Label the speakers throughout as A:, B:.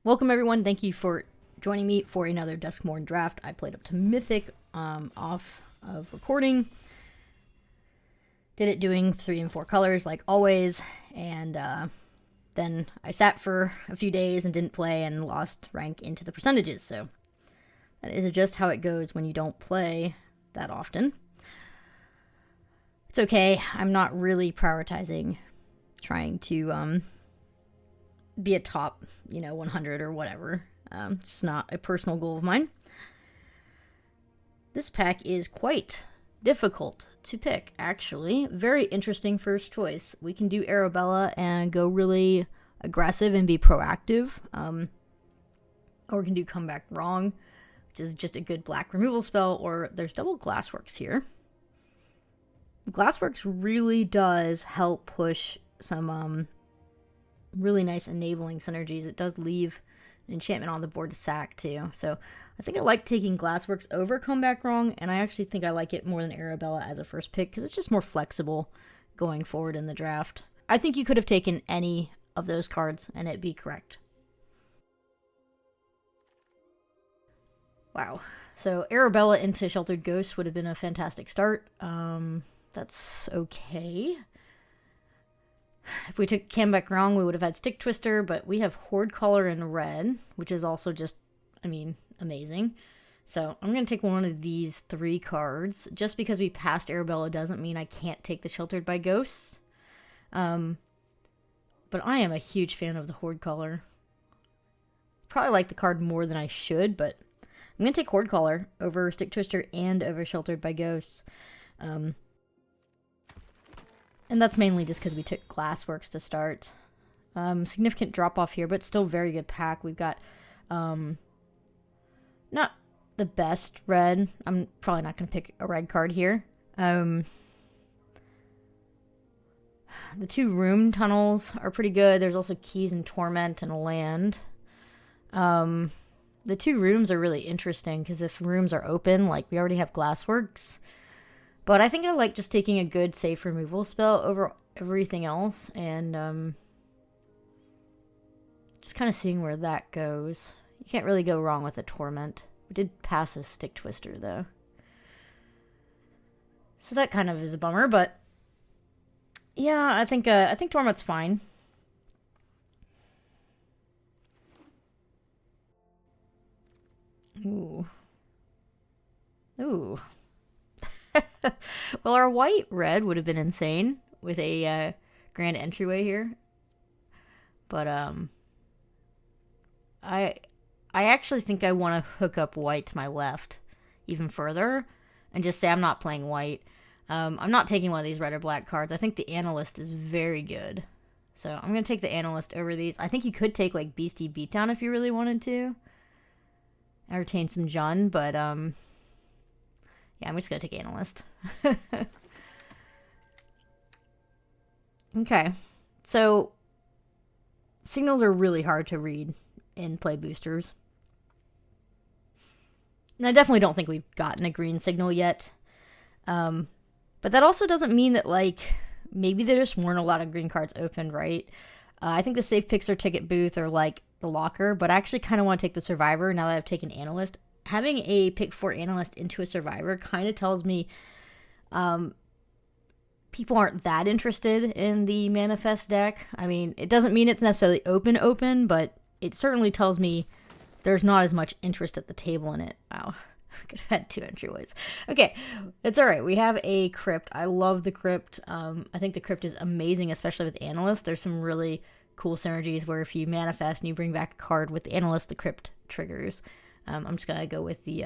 A: Welcome everyone, thank you for joining me for another Duskmorn draft. I played up to Mythic off of recording. Did it doing 3 and 4 colors like always, and then I sat for a few days and didn't play and lost rank into the percentages, so that is just how it goes when you don't play that often. It's okay, I'm not really prioritizing trying to be a top, 100 or whatever. It's not a personal goal of mine. This pack is quite difficult to pick, actually. Very interesting first choice. We can do Arabella and go really aggressive and be proactive. Or we can do Come Back Wrong, which is just a good black removal spell, or there's double Glassworks here. Glassworks really does help push some really nice enabling synergies. It does leave an enchantment on the board to sack too. So I think I like taking Glassworks over Come Back Wrong, and I actually think I like it more than Arabella as a first pick because it's just more flexible going forward in the draft. I think you could have taken any of those cards and it'd be correct. Wow. So Arabella into Sheltered Ghost would have been a fantastic start. That's okay. If we took Come Back Wrong, we would have had Stick Twister, but we have Horde Caller in red, which is also just, amazing. So I'm going to take one of these 3 cards. Just because we passed Arabella doesn't mean I can't take the Sheltered by Ghosts. But I am a huge fan of the Horde Caller. Probably like the card more than I should, but I'm going to take Horde Caller over Stick Twister and over Sheltered by Ghosts. And that's mainly just because we took Glassworks to start. Significant drop-off here, but still very good pack. We've got not the best red. I'm probably not going to pick a red card here. The 2 room tunnels are pretty good. There's also Keys and Torment and a land. The 2 rooms are really interesting because if rooms are open, like we already have Glassworks. But I think I like just taking a good safe removal spell over everything else and just kind of seeing where that goes. You can't really go wrong with a Torment. We did pass a Stick Twister though. So that kind of is a bummer, but yeah, I think Torment's fine. Ooh. Ooh. Well, our white-red would have been insane with a grand entryway here. But I actually think I want to hook up white to my left even further and just say I'm not playing white. I'm not taking one of these red or black cards. I think the Analyst is very good. So I'm going to take the Analyst over these. I think you could take like Beastie Beatdown if you really wanted to. I retain some Jun, but yeah, I'm just going to take Analyst. Okay. So, signals are really hard to read in play boosters. And I definitely don't think we've gotten a green signal yet. But that also doesn't mean that, maybe there just weren't a lot of green cards opened, right? I think the safe picks are Ticket Booth or, the Locker, but I actually kind of want to take the Survivor now that I've taken Analyst. Having a pick 4 Analyst into a Survivor kind of tells me people aren't that interested in the Manifest deck. It doesn't mean it's necessarily open, but it certainly tells me there's not as much interest at the table in it. Wow, I could have had 2 entryways. Okay, it's all right. We have a Crypt. I love the Crypt. I think the Crypt is amazing, especially with Analyst. There's some really cool synergies where if you manifest and you bring back a card with the Analyst, the Crypt triggers. I'm just going to go with the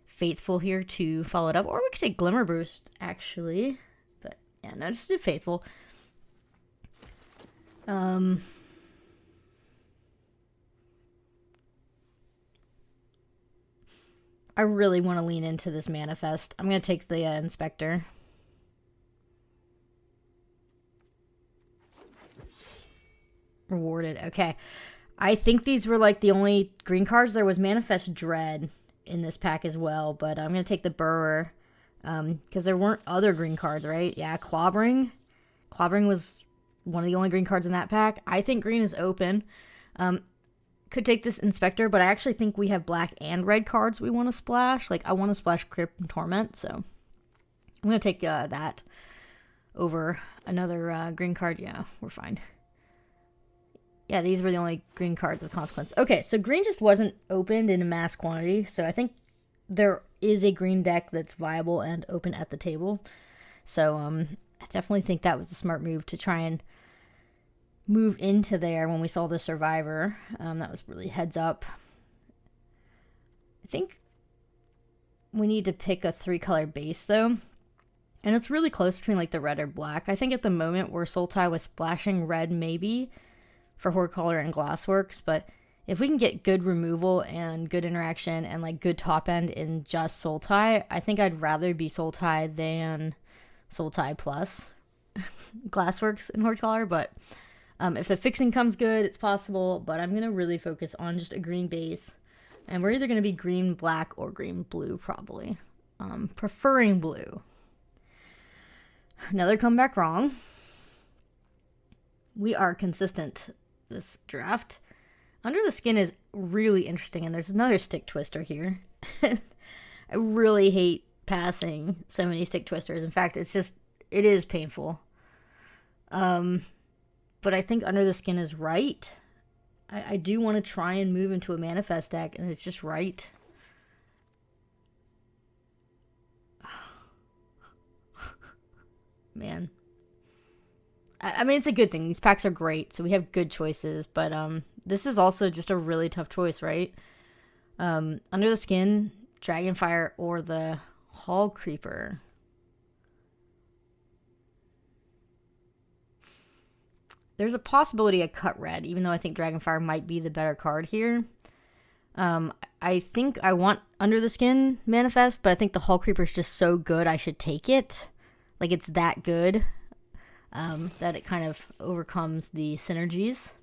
A: Faithful here to follow it up. Or we could take Glimmer Boost, actually. But, yeah, no, just do Faithful. I really want to lean into this Manifest. I'm going to take the Inspector. Rewarded. Okay. I think these were the only green cards. There was Manifest Dread in this pack as well, but I'm going to take the Burrower because there weren't other green cards, right? Yeah, Clobbering. Clobbering was one of the only green cards in that pack. I think green is open. could take this Inspector, but I actually think we have black and red cards we want to splash. Like, I want to splash Crypt and Torment, so I'm going to take that over another green card. Yeah, we're fine. Yeah, these were the only green cards of consequence. Okay, so green just wasn't opened in a mass quantity, so I think there is a green deck that's viable and open at the table. So I definitely think that was a smart move to try and move into there when we saw the Survivor. That was really heads up. I think we need to pick a 3-color base, though. And it's really close between, like, the red or black. I think at the moment we're Sultai with splashing red, maybe, for Hordecaller and Glassworks. But if we can get good removal and good interaction and, like, good top end in just Sultai, I think I'd rather be Sultai than Sultai plus Glassworks and Hordecaller. But if the fixing comes good, it's possible. But I'm going to really focus on just a green base. And we're either going to be green, black, or green, blue, probably. Preferring blue. Another comeback wrong. We are consistent this draft. Under the Skin is really interesting, and there's another stick twister here. I really hate passing so many stick twisters. In fact, it is painful. But I think Under the Skin is right. I do want to try and move into a Manifest deck, and it's just right. Man. I mean, it's a good thing. These packs are great, so we have good choices. But this is also just a really tough choice, right? Under the Skin, Dragonfire, or the Hall Creeper. There's a possibility I cut red, even though I think Dragonfire might be the better card here. I think I want Under the Skin Manifest, but I think the Hall Creeper is just so good I should take it. Like, it's that good that it kind of overcomes the synergies.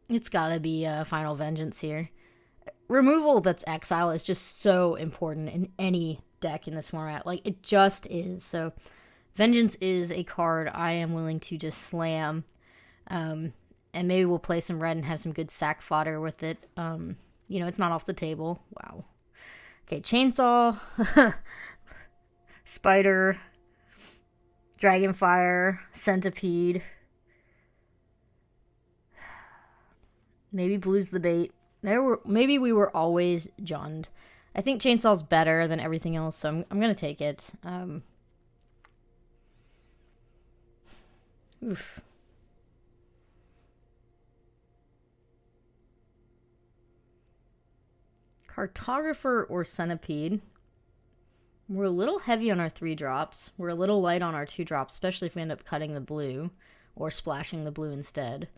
A: It's gotta be Final Vengeance here. Removal that's exile is just so important in any deck in this format. Like, it just is. So, Vengeance is a card I am willing to just slam. And maybe we'll play some red and have some good sack fodder with it. You know, it's not off the table. Wow. Okay, Chainsaw, Spider, Dragonfire, Centipede. Maybe Blue's the bait. Maybe we were always Jund. I think Chainsaw's better than everything else, so I'm going to take it. Oof. Cartographer or Centipede. We're a little heavy on our 3-drops. We're a little light on our 2-drops, especially if we end up cutting the blue or splashing the blue instead.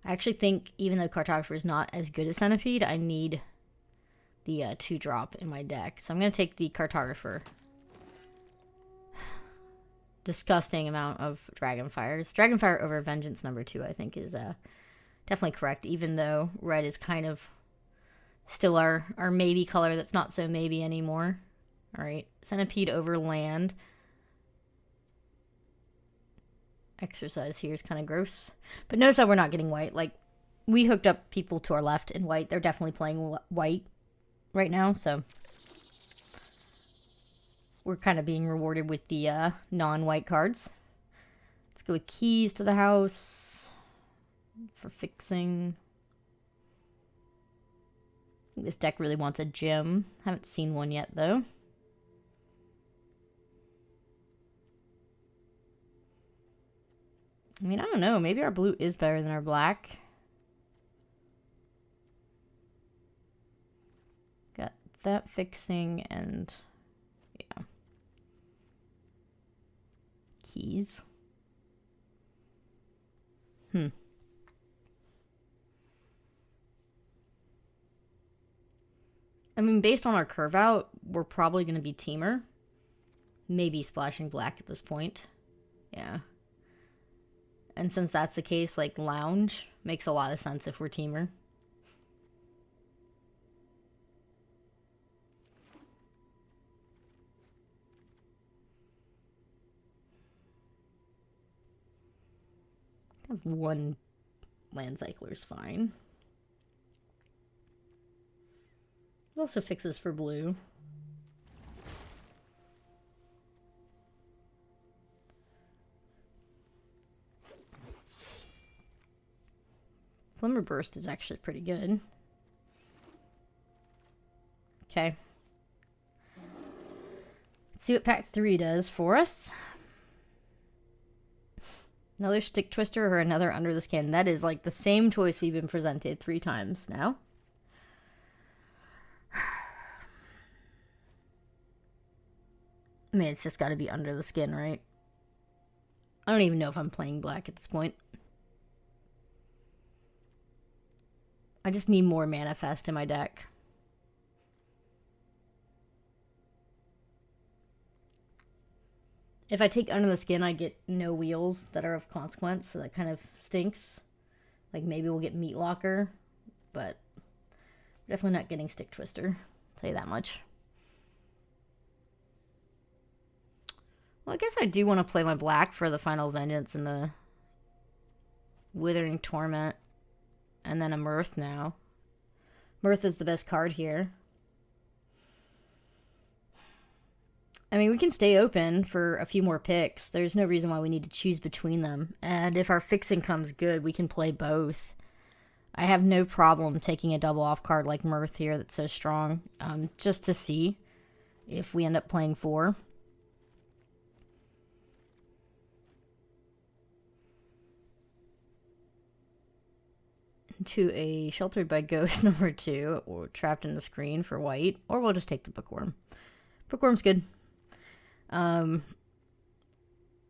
A: I actually think even though Cartographer is not as good as Centipede, I need the 2-drop in my deck. So I'm going to take the Cartographer. Disgusting amount of Dragonfires. Dragonfire over Vengeance number 2, I think, is definitely correct, even though red is kind of still our maybe color that's not so maybe anymore. Alright, Centipede over land. Exercise here is kind of gross. But notice how we're not getting white. Like, we hooked up people to our left in white. They're definitely playing white right now, so we're kind of being rewarded with the non-white cards. Let's go with Keys to the House for fixing. I think this deck really wants a gem. Haven't seen one yet, though. I mean, I don't know. Maybe our blue is better than our black. Got that fixing and, yeah. Keys. I mean, based on our curve out, we're probably going to be Teamer. Maybe splashing black at this point. Yeah. And since that's the case, like, Lounge makes a lot of sense if we're Teamer. Have one land cycler's fine. It also fixes for blue. Glimmer Burst is actually pretty good. Okay. Let's see what pack 3 does for us. Another Stick Twister or another Under the Skin. That is like the same choice we've been presented 3 times now. I mean, it's just got to be Under the Skin, right? I don't even know if I'm playing black at this point. I just need more Manifest in my deck. If I take Under the Skin, I get no wheels that are of consequence, so that kind of stinks. Like, maybe we'll get Meat Locker, but definitely not getting Stick Twister. I'll tell you that much. Well, I guess I do want to play my black for the Final Vengeance and the Withering Torment, and then a Mirth now. Mirth is the best card here. I mean, we can stay open for a few more picks. There's no reason why we need to choose between them. And if our fixing comes good, we can play both. I have no problem taking a double off card like Mirth here that's so strong, just to see if we end up playing 4. To a Sheltered by Ghost number 2, or Trapped in the Screen for white, or we'll just take the Bookworm. Bookworm's good.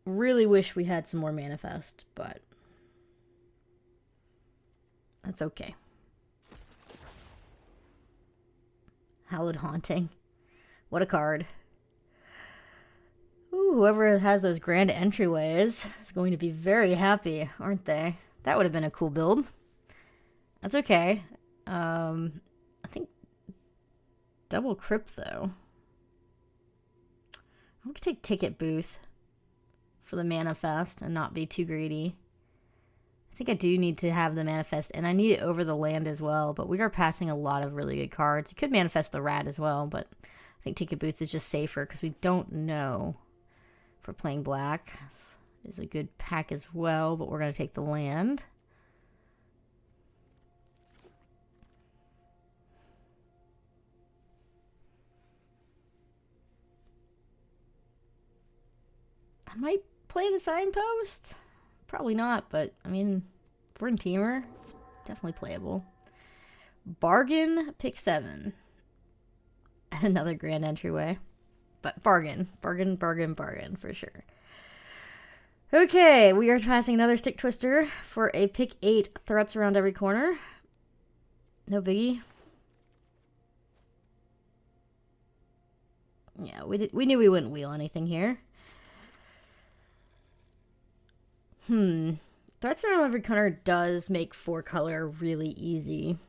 A: Really wish we had some more Manifest, but that's okay. Hallowed Haunting. What a card. Ooh, whoever has those grand entryways is going to be very happy, aren't they? That would have been a cool build. That's okay. I think double Crypt, though. I'm going to take Ticket Booth for the Manifest and not be too greedy. I think I do need to have the Manifest, and I need it over the land as well, but we are passing a lot of really good cards. You could Manifest the Rat as well, but I think Ticket Booth is just safer because we don't know if we're playing black. This is a good pack as well, but we're going to take the land. I might play the Signpost. Probably not, but I mean, if we're in Teamer, it's definitely playable. Bargain, pick 7. And another grand entryway. But bargain. Bargain, bargain, bargain, for sure. Okay, we are passing another Stick Twister for a pick 8 threats around every corner. No biggie. Yeah, we knew we wouldn't wheel anything here. Threats around every corner does make 4-color really easy.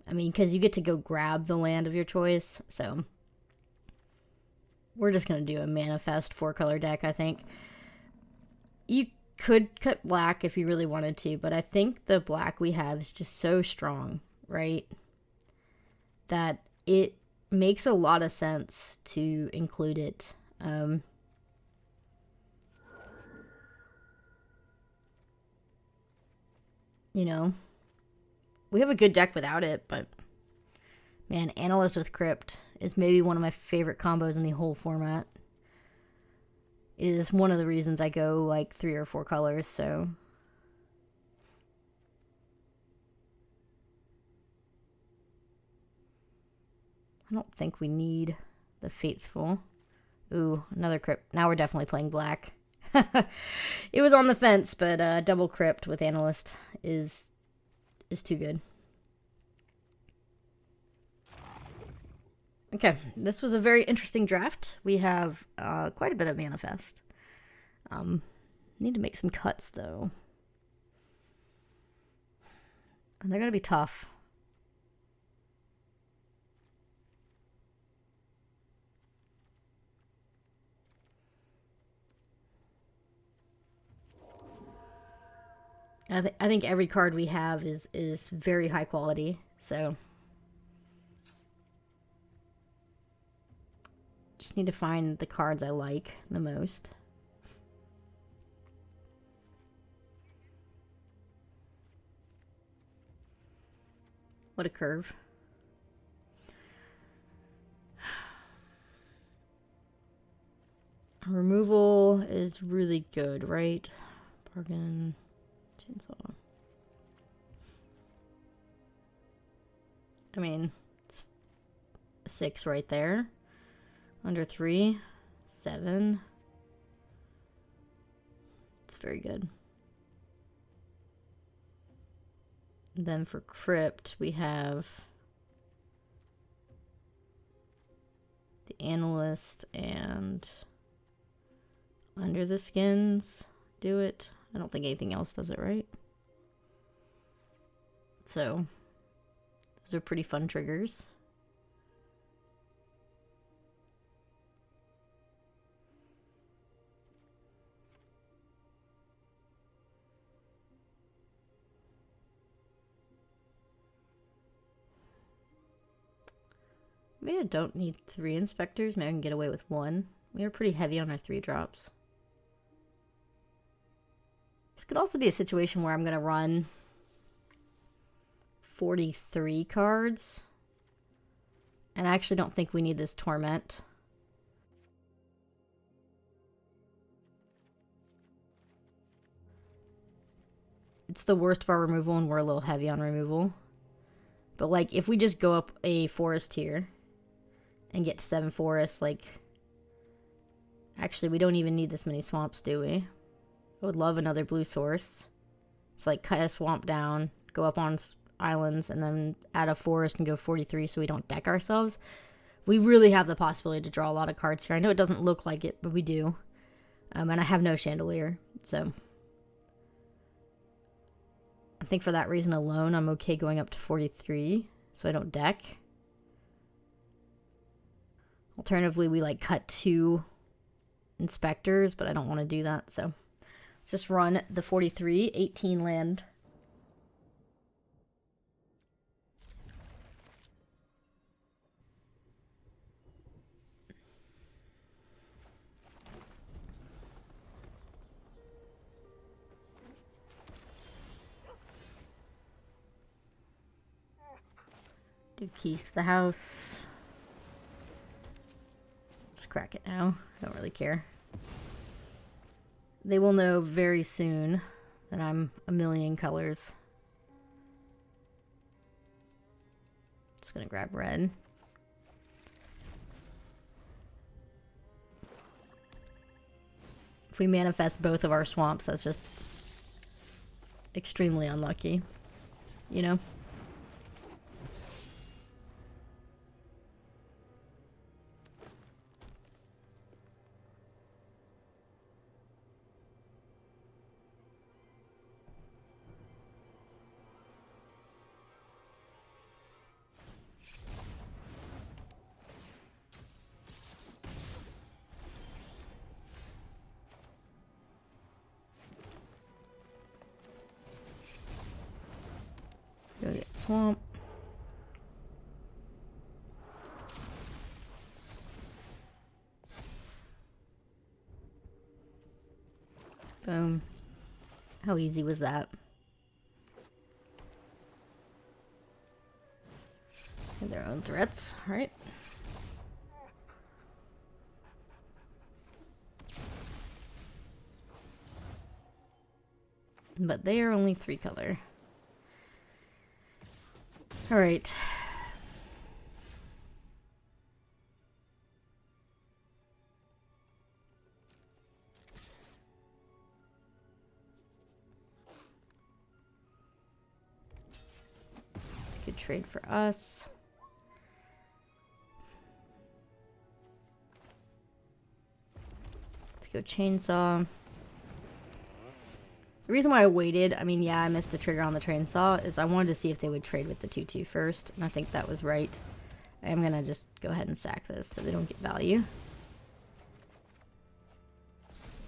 A: I mean, because you get to go grab the land of your choice, so we're just going to do a Manifest 4-color deck, I think. You could cut black if you really wanted to, but I think the black we have is just so strong, right? That it makes a lot of sense to include it. You know, we have a good deck without it, but man, Analyst with Crypt is maybe one of my favorite combos in the whole format. It is one of the reasons I go like 3 or 4 colors, so I don't think we need the Faithful. Ooh, another Crypt. Now we're definitely playing black. It was on the fence, but double Crypt with Analyst is too good. Okay, this was a very interesting draft. We have quite a bit of Manifest. Need to make some cuts, though. And they're going to be tough. I think every card we have is very high quality, so just need to find the cards I like the most. What a curve. Removal is really good, right? Bargain. Chainsaw. I mean, it's 6 right there. Under 3. 7. It's very good. And then for Crypt, we have the Analyst and Under the Skins do it. I don't think anything else does it, right? So, those are pretty fun triggers. Maybe I don't need 3 inspectors. Maybe I can get away with 1. We are pretty heavy on our 3 drops. This could also be a situation where I'm going to run 43 cards. And I actually don't think we need this Torment. It's the worst of our removal and we're a little heavy on removal. But like, if we just go up a forest here and get to 7 forests, like, actually we don't even need this many swamps, do we? I would love another blue source. It's like cut a swamp down, go up on islands, and then add a forest and go 43 so we don't deck ourselves. We really have the possibility to draw a lot of cards here. I know it doesn't look like it, but we do. And I have no chandelier, so I think for that reason alone, I'm okay going up to 43 so I don't deck. Alternatively, we like cut 2 inspectors, but I don't want to do that, so let's just run the 43, 18 land. Do keys to the house. Just crack it now. I don't really care. They will know very soon that I'm a million colors. Just gonna grab red. If we manifest both of our swamps, that's just extremely unlucky, you know? Go get swamp. Boom. How easy was that? And their own threats, right? But they are only 3 color. All right. It's a good trade for us. Let's go chainsaw. The reason why I waited, I mean, yeah, I missed a trigger on the chainsaw, is I wanted to see if they would trade with the 2/2 first, and I think that was right. I am going to just go ahead and sack this so they don't get value.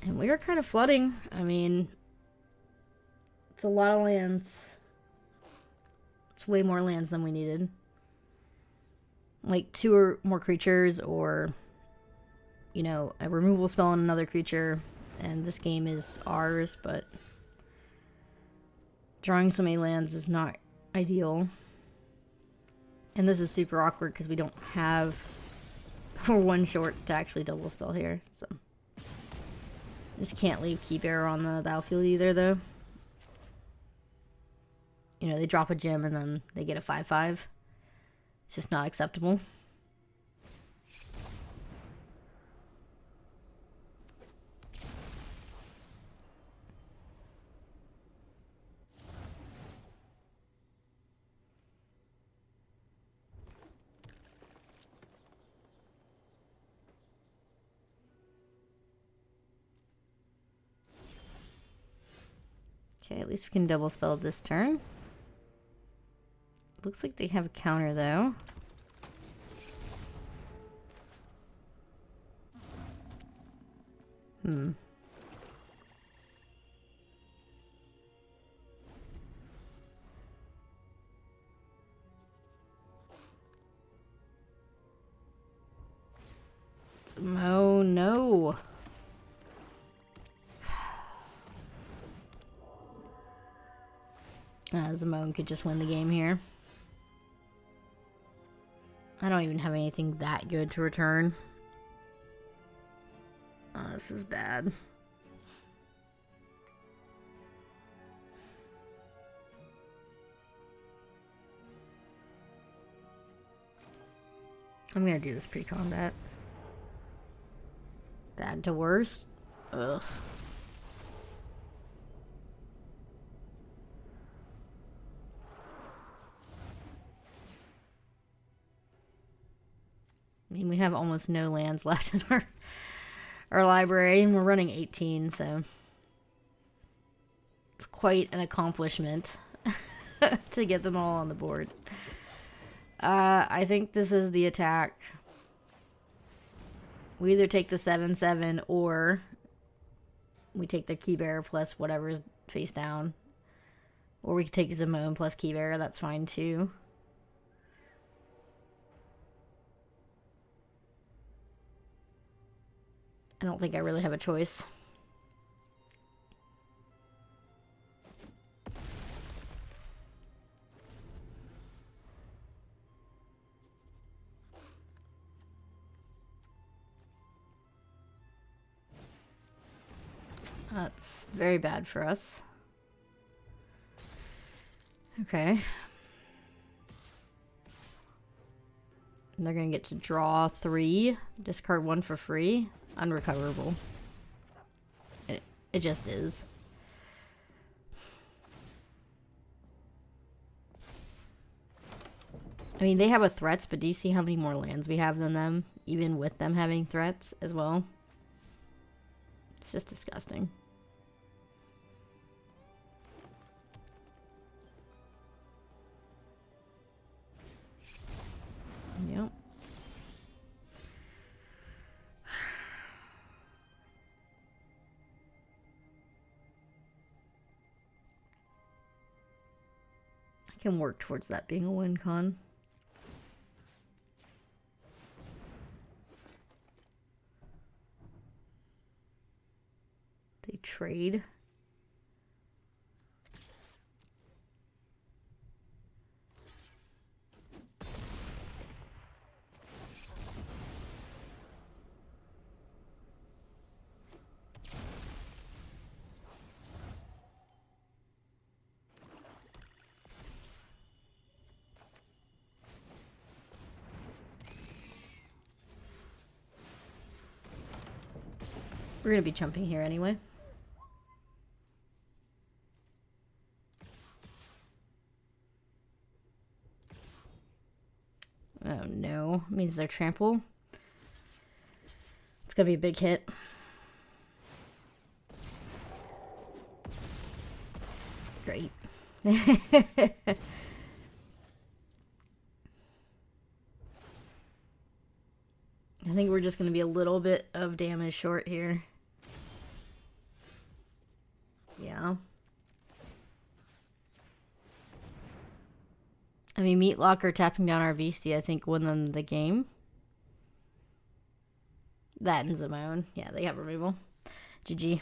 A: And we are kind of flooding. I mean, It's a lot of lands. It's way more lands than we needed. Like 2 or more creatures, or, you know, a removal spell on another creature. And this game is ours, but drawing so many lands is not ideal. And this is super awkward because we don't have one short to actually double spell here. So just can't leave Key Bearer on the battlefield either, though. You know, they drop a gem and then they get a 5/5. It's just not acceptable. Okay, at least we can double spell this turn. Looks like they have a counter, though. Oh, no. Zimone could just win the game here. I don't even have anything that good to return. Oh, this is bad. I'm gonna do this pre-combat. Bad to worst. Ugh. I mean, we have almost no lands left in our library, and we're running 18, so it's quite an accomplishment to get them all on the board. I think this is the attack. We either take the 7/7 or we take the Key Bearer plus whatever's face down. Or we could take Zimone plus Key Bearer, that's fine too. I don't think I really have a choice. That's very bad for us. Okay. And they're gonna get to draw 3, discard 1 for free. Unrecoverable. It just is. I mean, they have a threats, but do you see how many more lands we have than them? Even with them having threats as well. It's just disgusting. Yep. I can work towards that being a win con. They trade. We're gonna be jumping here anyway. Oh no, means they're trample. It's gonna be a big hit. Great. I think we're just gonna be a little bit of damage short here. Yeah. I mean, Meat Locker tapping down our Beastie, I think, won them the game. That and Zimone. Yeah, they have removal. GG.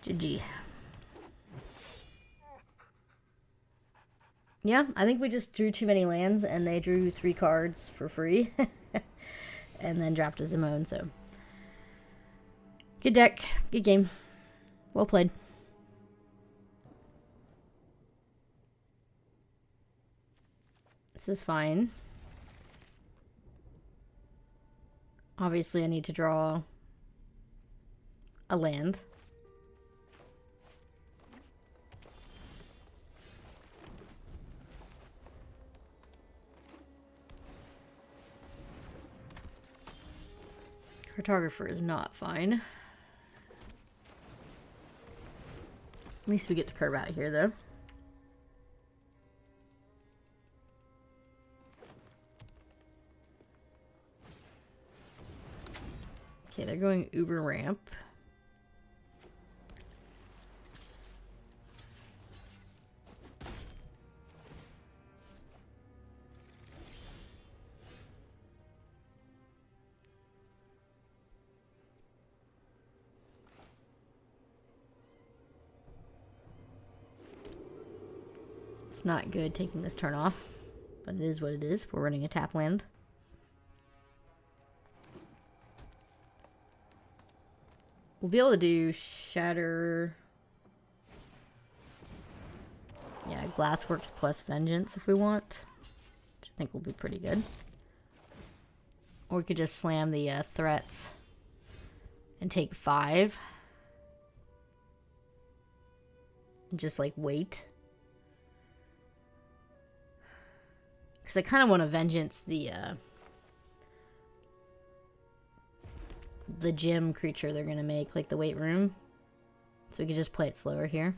A: GG. Yeah, I think we just drew too many lands, and they drew 3 cards for free. And then dropped a Zimone, so. Good deck. Good game. Well played. This is fine. Obviously, I need to draw a land. Cartographer is not fine. At least we get to curve out here, though. Okay, they're going Uber Ramp. It's not good taking this turn off, but it is what it is. We're running a tap land. We'll be able to do Shatter. Yeah, Glassworks plus Vengeance if we want, which I think will be pretty good. Or we could just slam the threats and take 5. And just like wait. Because I kind of want to Vengeance the gym creature they're going to make, like the weight room. So we could just play it slower here.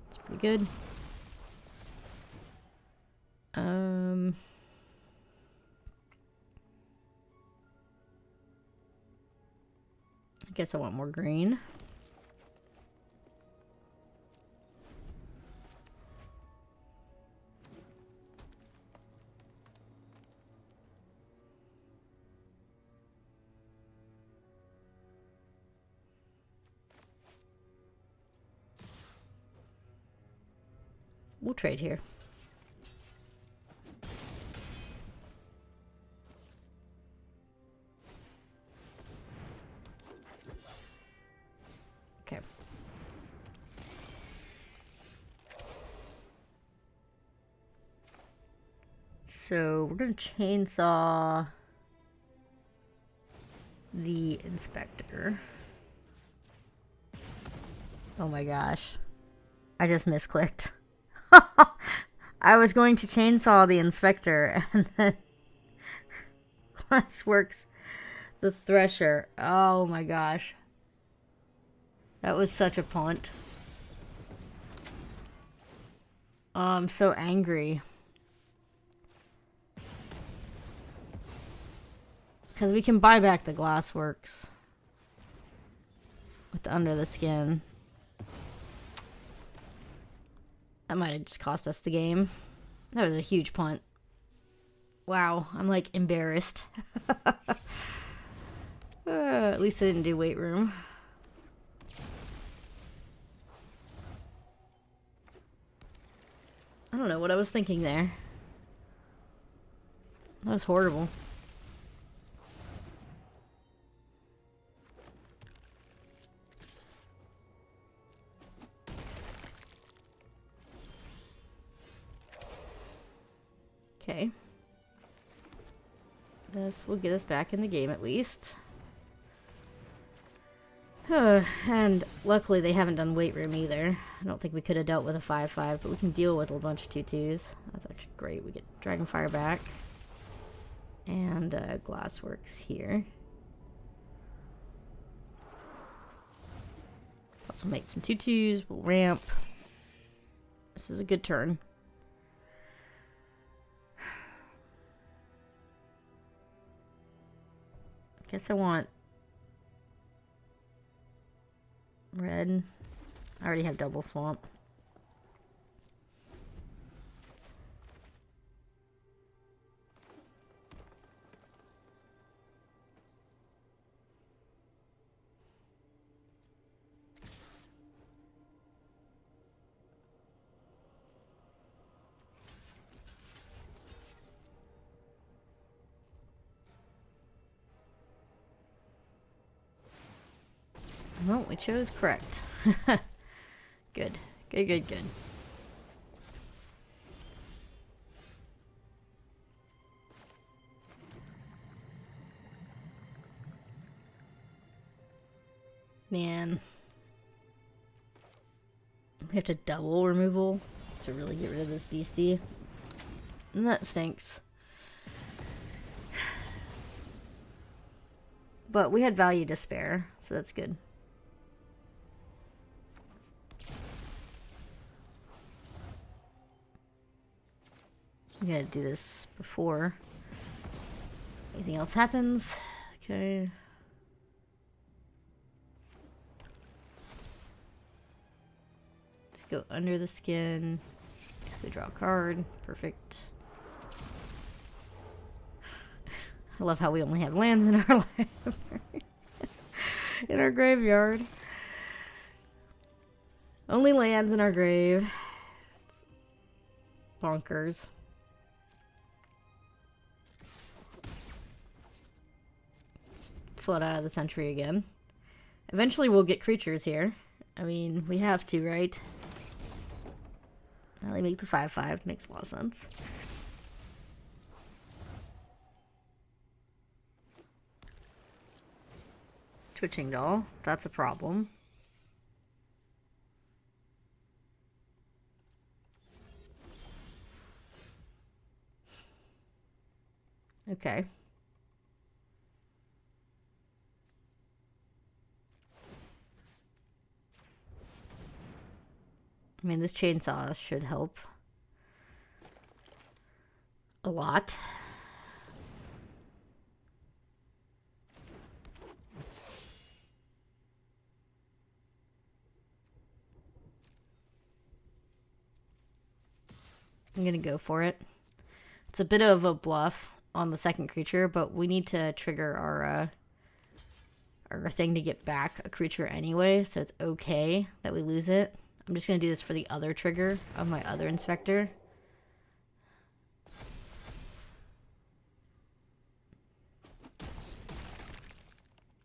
A: It's pretty good. I guess I want more green. We'll trade here. Okay. So we're going to chainsaw the inspector. Oh my gosh. I just misclicked. I was going to chainsaw the inspector and then Glassworks the thresher. Oh my gosh. That was such a punt. Oh, I'm so angry. Because we can buy back the Glassworks with the Under the Skin. That might have just cost us the game. That was a huge punt. Wow, I'm like embarrassed. At least I didn't do weight room. I don't know what I was thinking there. That was horrible. Okay. This will get us back in the game at least. And luckily they haven't done weight room either. I don't think we could have dealt with a 5/5, but we can deal with a bunch of 2/2s. That's actually great. We get Dragonfire back. And Glassworks here. Plus we'll make some 2/2s. We'll ramp. This is a good turn. Guess I want red. I already have double swamp. Well, we chose correct. Good. Good, good, good. Man. We have to double removal to really get rid of this beastie. And that stinks. But we had value to spare, so that's good. We gotta do this before anything else happens. Okay. Let's go under the skin. Basically draw a card. Perfect. I love how we only have lands in our library. In our graveyard. Only lands in our grave. It's bonkers. Let's flood out of the century again. Eventually we'll get creatures here. I mean, we have to, right? Now they make the 5/5. Makes a lot of sense. Twitching doll. That's a problem. Okay. I mean, this chainsaw should help a lot. I'm gonna go for it. It's a bit of a bluff on the second creature, but we need to trigger our thing to get back a creature anyway, so it's okay that we lose it. I'm just gonna do this for the other trigger of my other inspector.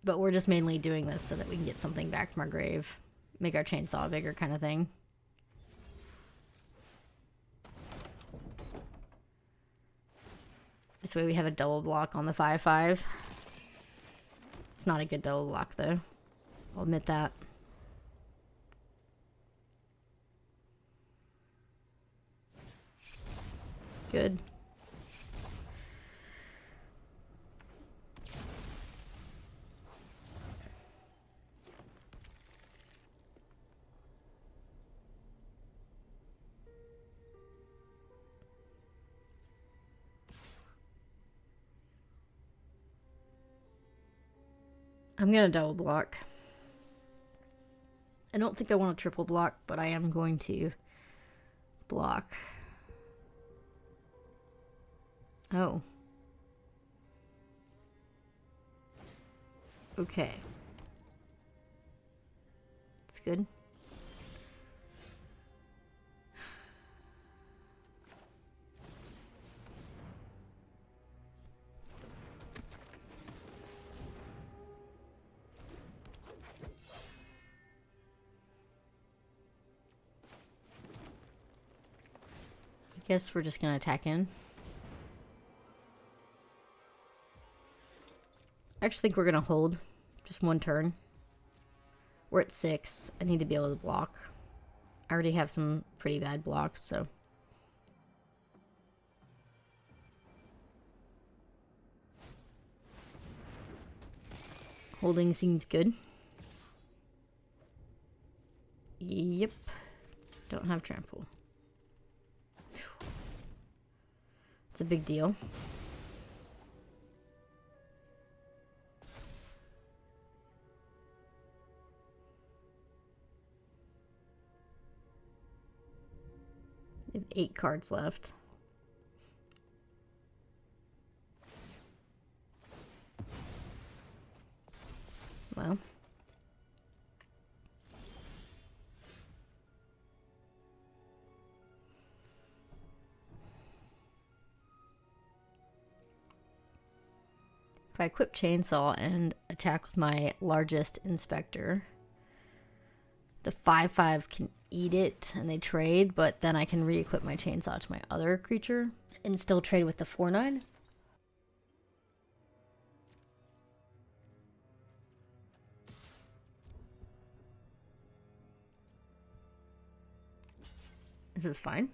A: But we're just mainly doing this so that we can get something back from our grave. Make our chainsaw bigger kind of thing. This way we have a double block on the 5/5. It's not a good double block though. I'll admit that. Good. I'm gonna double block. I don't think I want a triple block, but I am going to block. Oh. Okay. That's good. I guess we're just gonna attack in. I actually think we're gonna hold just one turn. We're at 6. I need to be able to block. I already have some pretty bad blocks, so. Holding seems good. Yep. Don't have trample. It's a big deal. 8 cards left. Well. If I equip Chainsaw and attack with my largest Inspector, the 5/5 can eat it and they trade, but then I can re-equip my Chainsaw to my other creature and still trade with the 4/9. This is fine.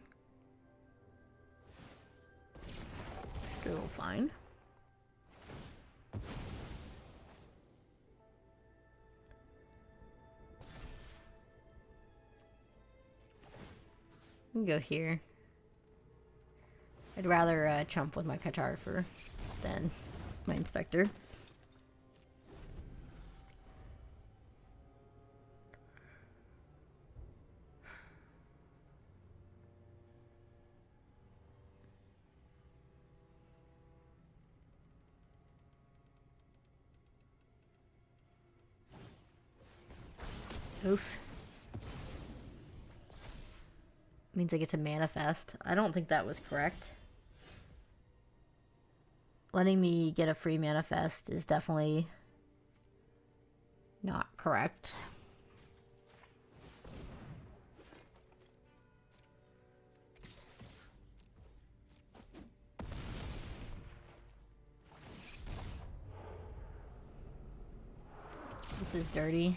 A: Still fine. We can go here. I'd rather chump with my Cartographer than my Inspector. Oof. Means I get to manifest. I don't think that was correct. Letting me get a free manifest is definitely not correct. This is dirty.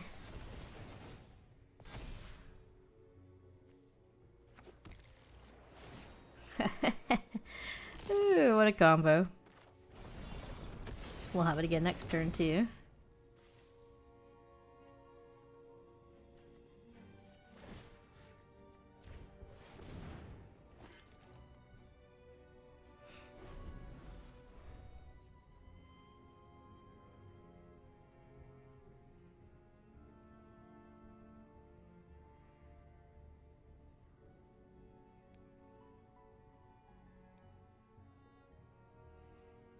A: Ooh, what a combo. We'll have it again next turn too.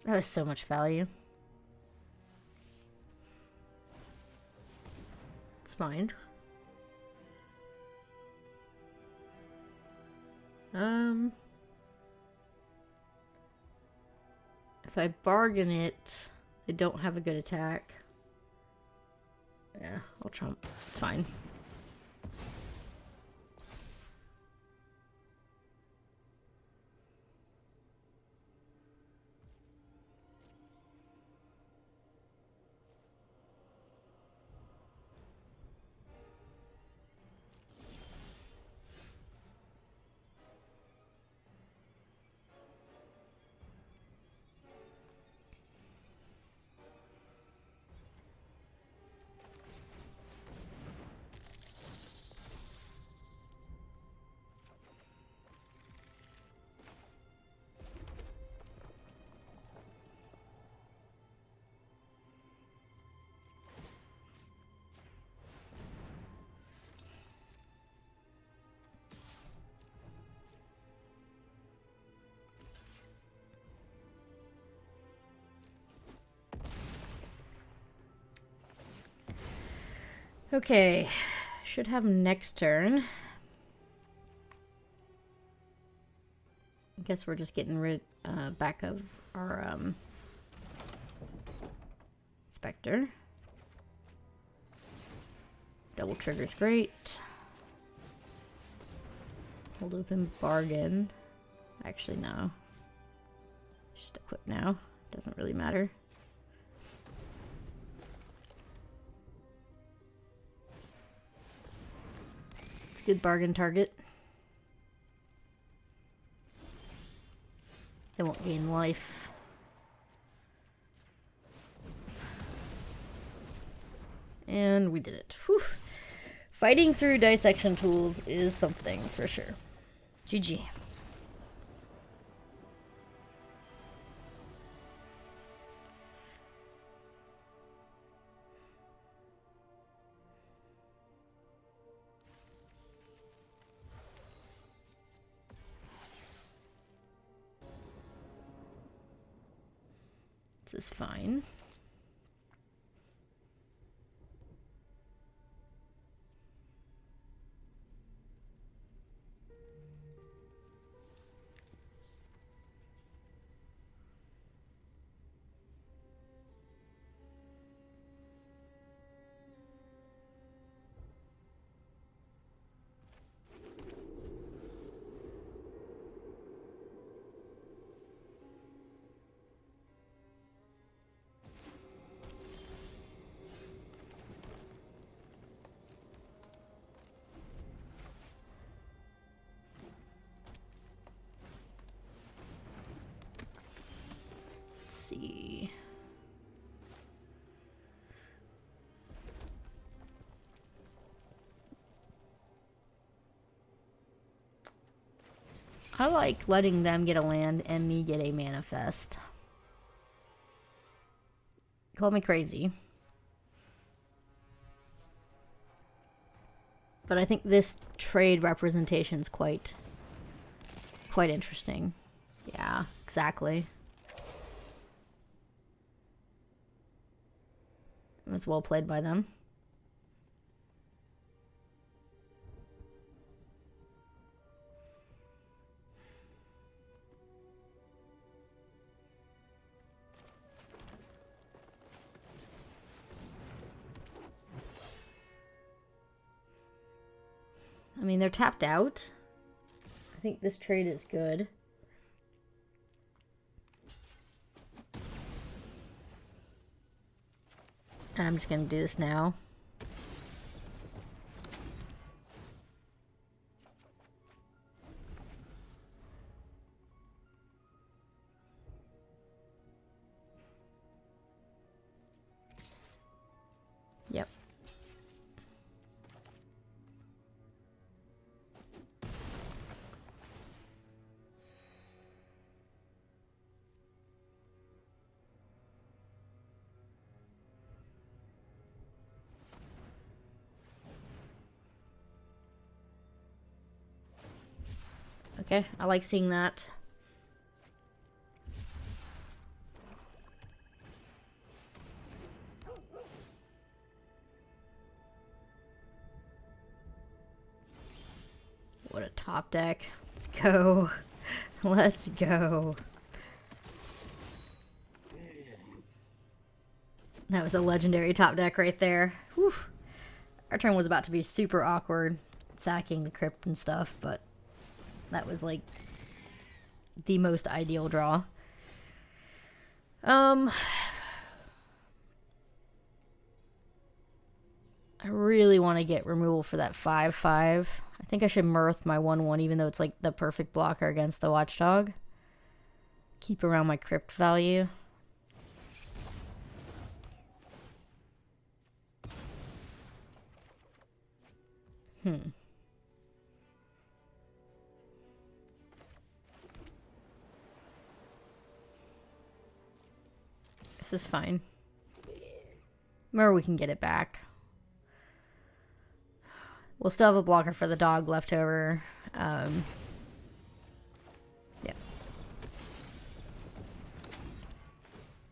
A: That was so much value. It's fine. If I bargain it, they don't have a good attack. Yeah, I'll trump. It's fine. Okay, should have next turn. I guess we're just getting rid back of our Spectre. Double trigger's great. Hold open bargain. Actually, no. Just equip now. Doesn't really matter. It's a good bargain target. They won't gain life. And we did it. Whew. Fighting through dissection tools is something for sure. GG. This is fine. See. I like letting them get a land and me get a manifest. Call me crazy. But I think this trade representation is quite interesting. Yeah, exactly. It was well played by them. I mean, they're tapped out. I think this trade is good. And I'm just going to do this now. Yep. Okay, I like seeing that. What a top deck. Let's go. Let's go. That was a legendary top deck right there. Whew. Our turn was about to be super awkward, sacking the crypt and stuff, but that was like the most ideal draw. I really want to get removal for that 5/5. I think I should mirth my 1/1, even though it's like the perfect blocker against the Watchdog. Keep around my crypt value. This is fine. Or we can get it back. We'll still have a blocker for the dog left over. Yeah.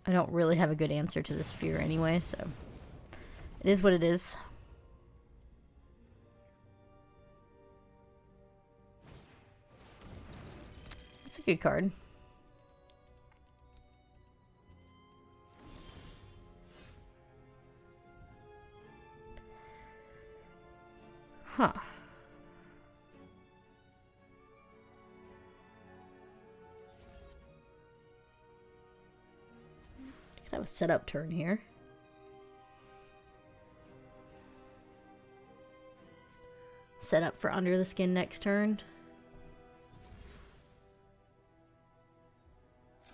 A: I don't really have a good answer to this fear anyway, so it is what it is. It's a good card. Huh. Could have a setup turn here. Set up for under the skin next turn.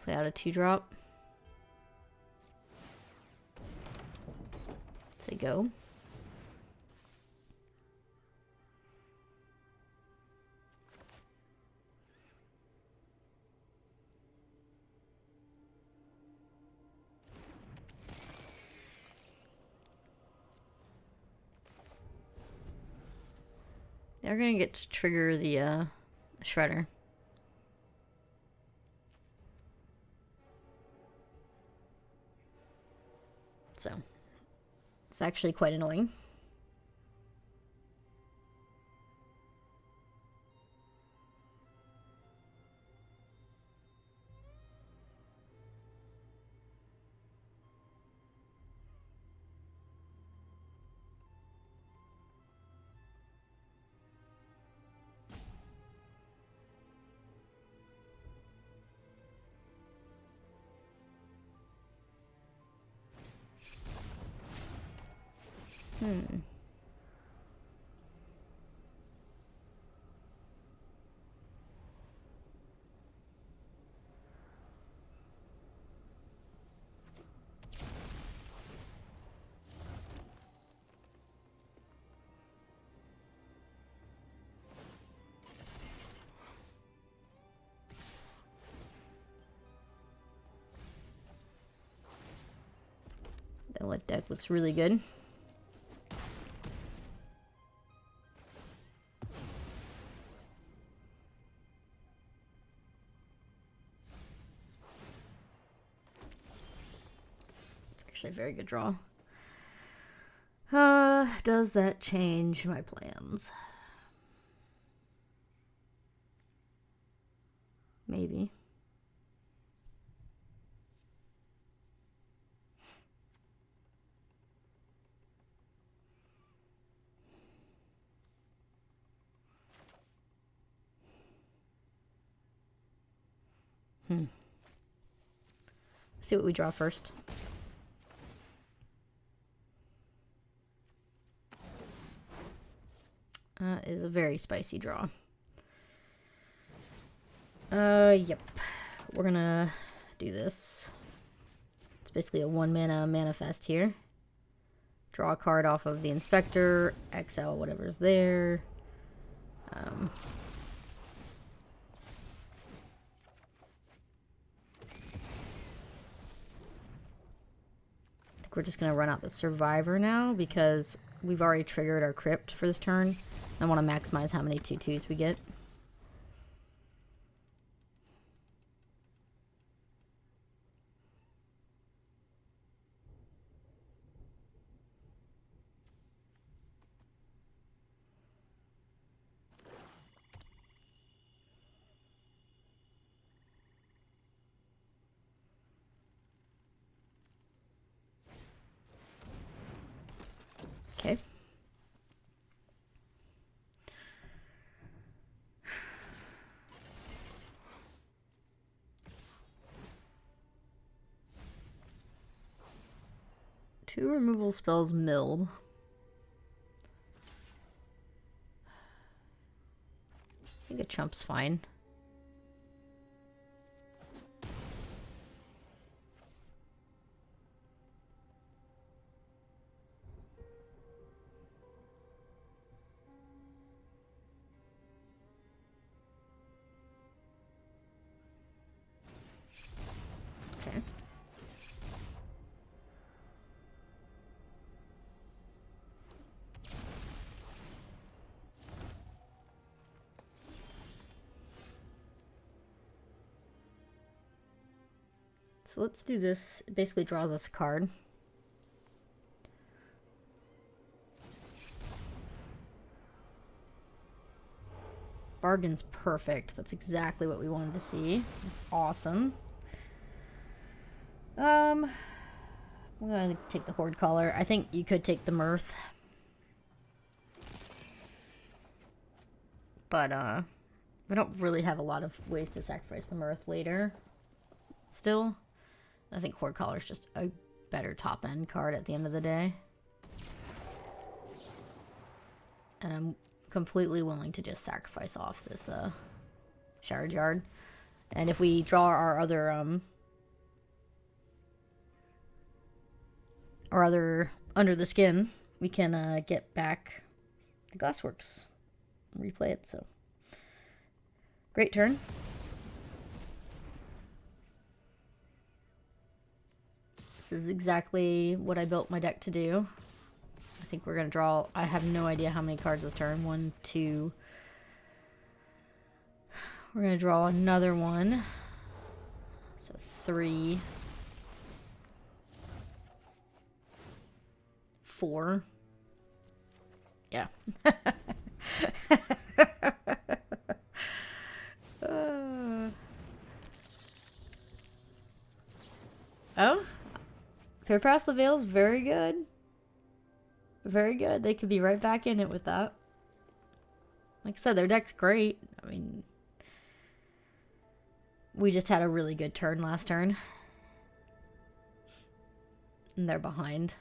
A: Play out a 2-drop. Say go. They're gonna get to trigger the shredder. So it's actually quite annoying. That deck looks really good. It's actually a very good draw. Does that change my plans? Maybe. See what we draw first. Is a very spicy draw. Yep. We're gonna do this. It's basically a 1-mana manifest here. Draw a card off of the inspector, exile whatever's there. I think we're just gonna run out the survivor now because we've already triggered our crypt for this turn. I want to maximize how many 2/2s we get. Okay. Two removal spells milled. I think a chump's fine. Okay. So let's do this. It basically draws us a card. Bargain's perfect. That's exactly what we wanted to see. It's awesome. I'm gonna take the Horde Caller. I think you could take the Mirth. But, we don't really have a lot of ways to sacrifice the Mirth later. Still, I think Horde Caller is just a better top-end card at the end of the day. And I'm completely willing to just sacrifice off this, Showered Yard. And if we draw our other Under the Skin, we can, get back the Glassworks. Replay it, so. Great turn. This is exactly what I built my deck to do. I think we're going to draw... I have no idea how many cards this turn. 1, 2... We're going to draw another one. So 3. 4. Yeah. Oh, Fair Pass the Veil's very good. Very good. They could be right back in it with that. Like I said, their deck's great. I mean, we just had a really good turn last turn. And they're behind.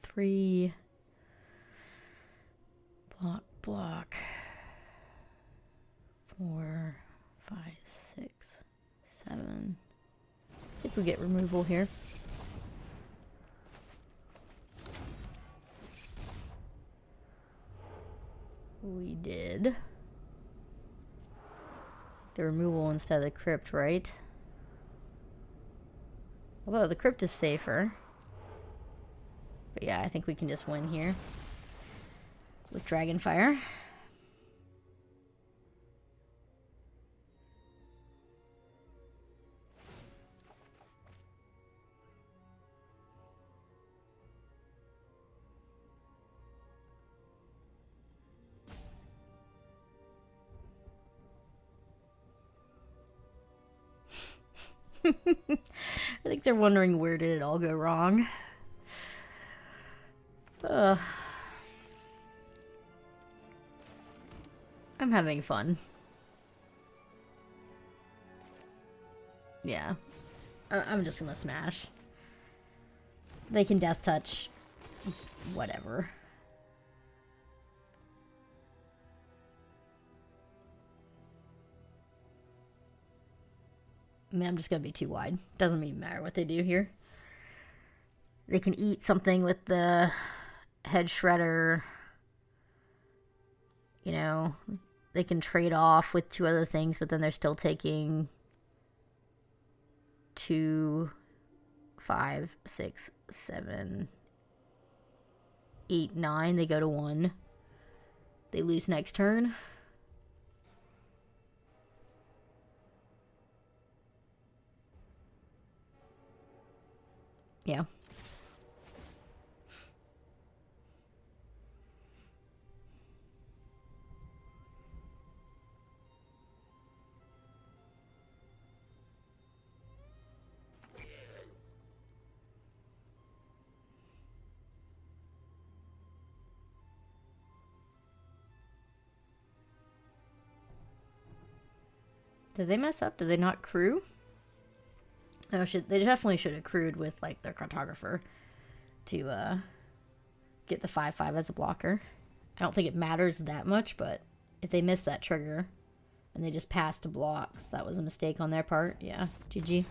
A: Three. Block. 4, 5, 6, 7. Let's see if we get removal here. We did. The removal instead of the crypt, right? Although the crypt is safer. But yeah, I think we can just win here. With Dragonfire. I think they're wondering where did it all go wrong. I'm having fun. Yeah. I'm just gonna smash. They can death touch. Whatever. I mean, I'm just gonna be too wide. Doesn't even matter what they do here. They can eat something with the head shredder. You know, they can trade off with 2 other things, but then they're still taking 2, 5, 6, 7, 8, 9. They go to 1. They lose next turn. Yeah. Did they mess up? Did they not crew? Oh, they definitely should have crewed with, like, their cartographer to get the 5/5 as a blocker. I don't think it matters that much, but if they miss that trigger and they just pass to blocks, that was a mistake on their part. Yeah, GG.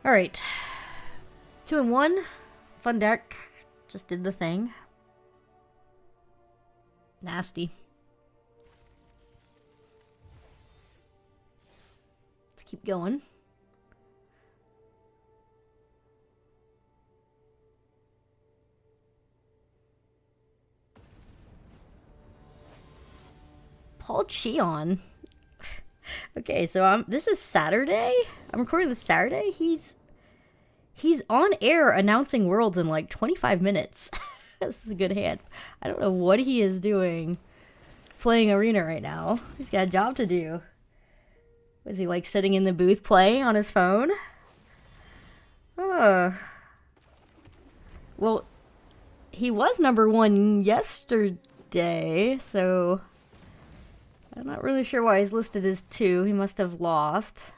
A: Alright. 2 and 1. Fun deck. Just did the thing. Nasty. Keep going. Paul Cheon. Okay, so this is Saturday. I'm recording this Saturday. He's on air announcing Worlds in like 25 minutes. This is a good hand. I don't know what he is doing playing Arena right now. He's got a job to do. Was he like sitting in the booth playing on his phone? Well, he was #1 yesterday, so I'm not really sure why he's listed as 2. He must have lost.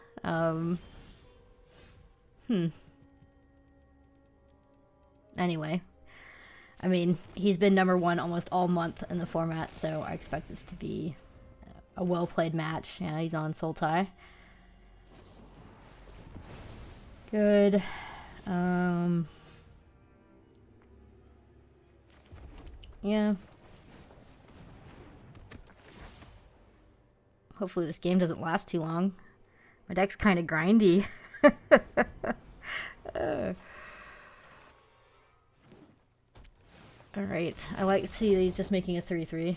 A: Anyway, I mean, he's been #1 almost all month in the format, so I expect this to be a well-played match. Yeah, he's on Sultai. Good. Yeah. Hopefully this game doesn't last too long. My deck's kind of grindy. Alright, I like to see these just making a 3-3.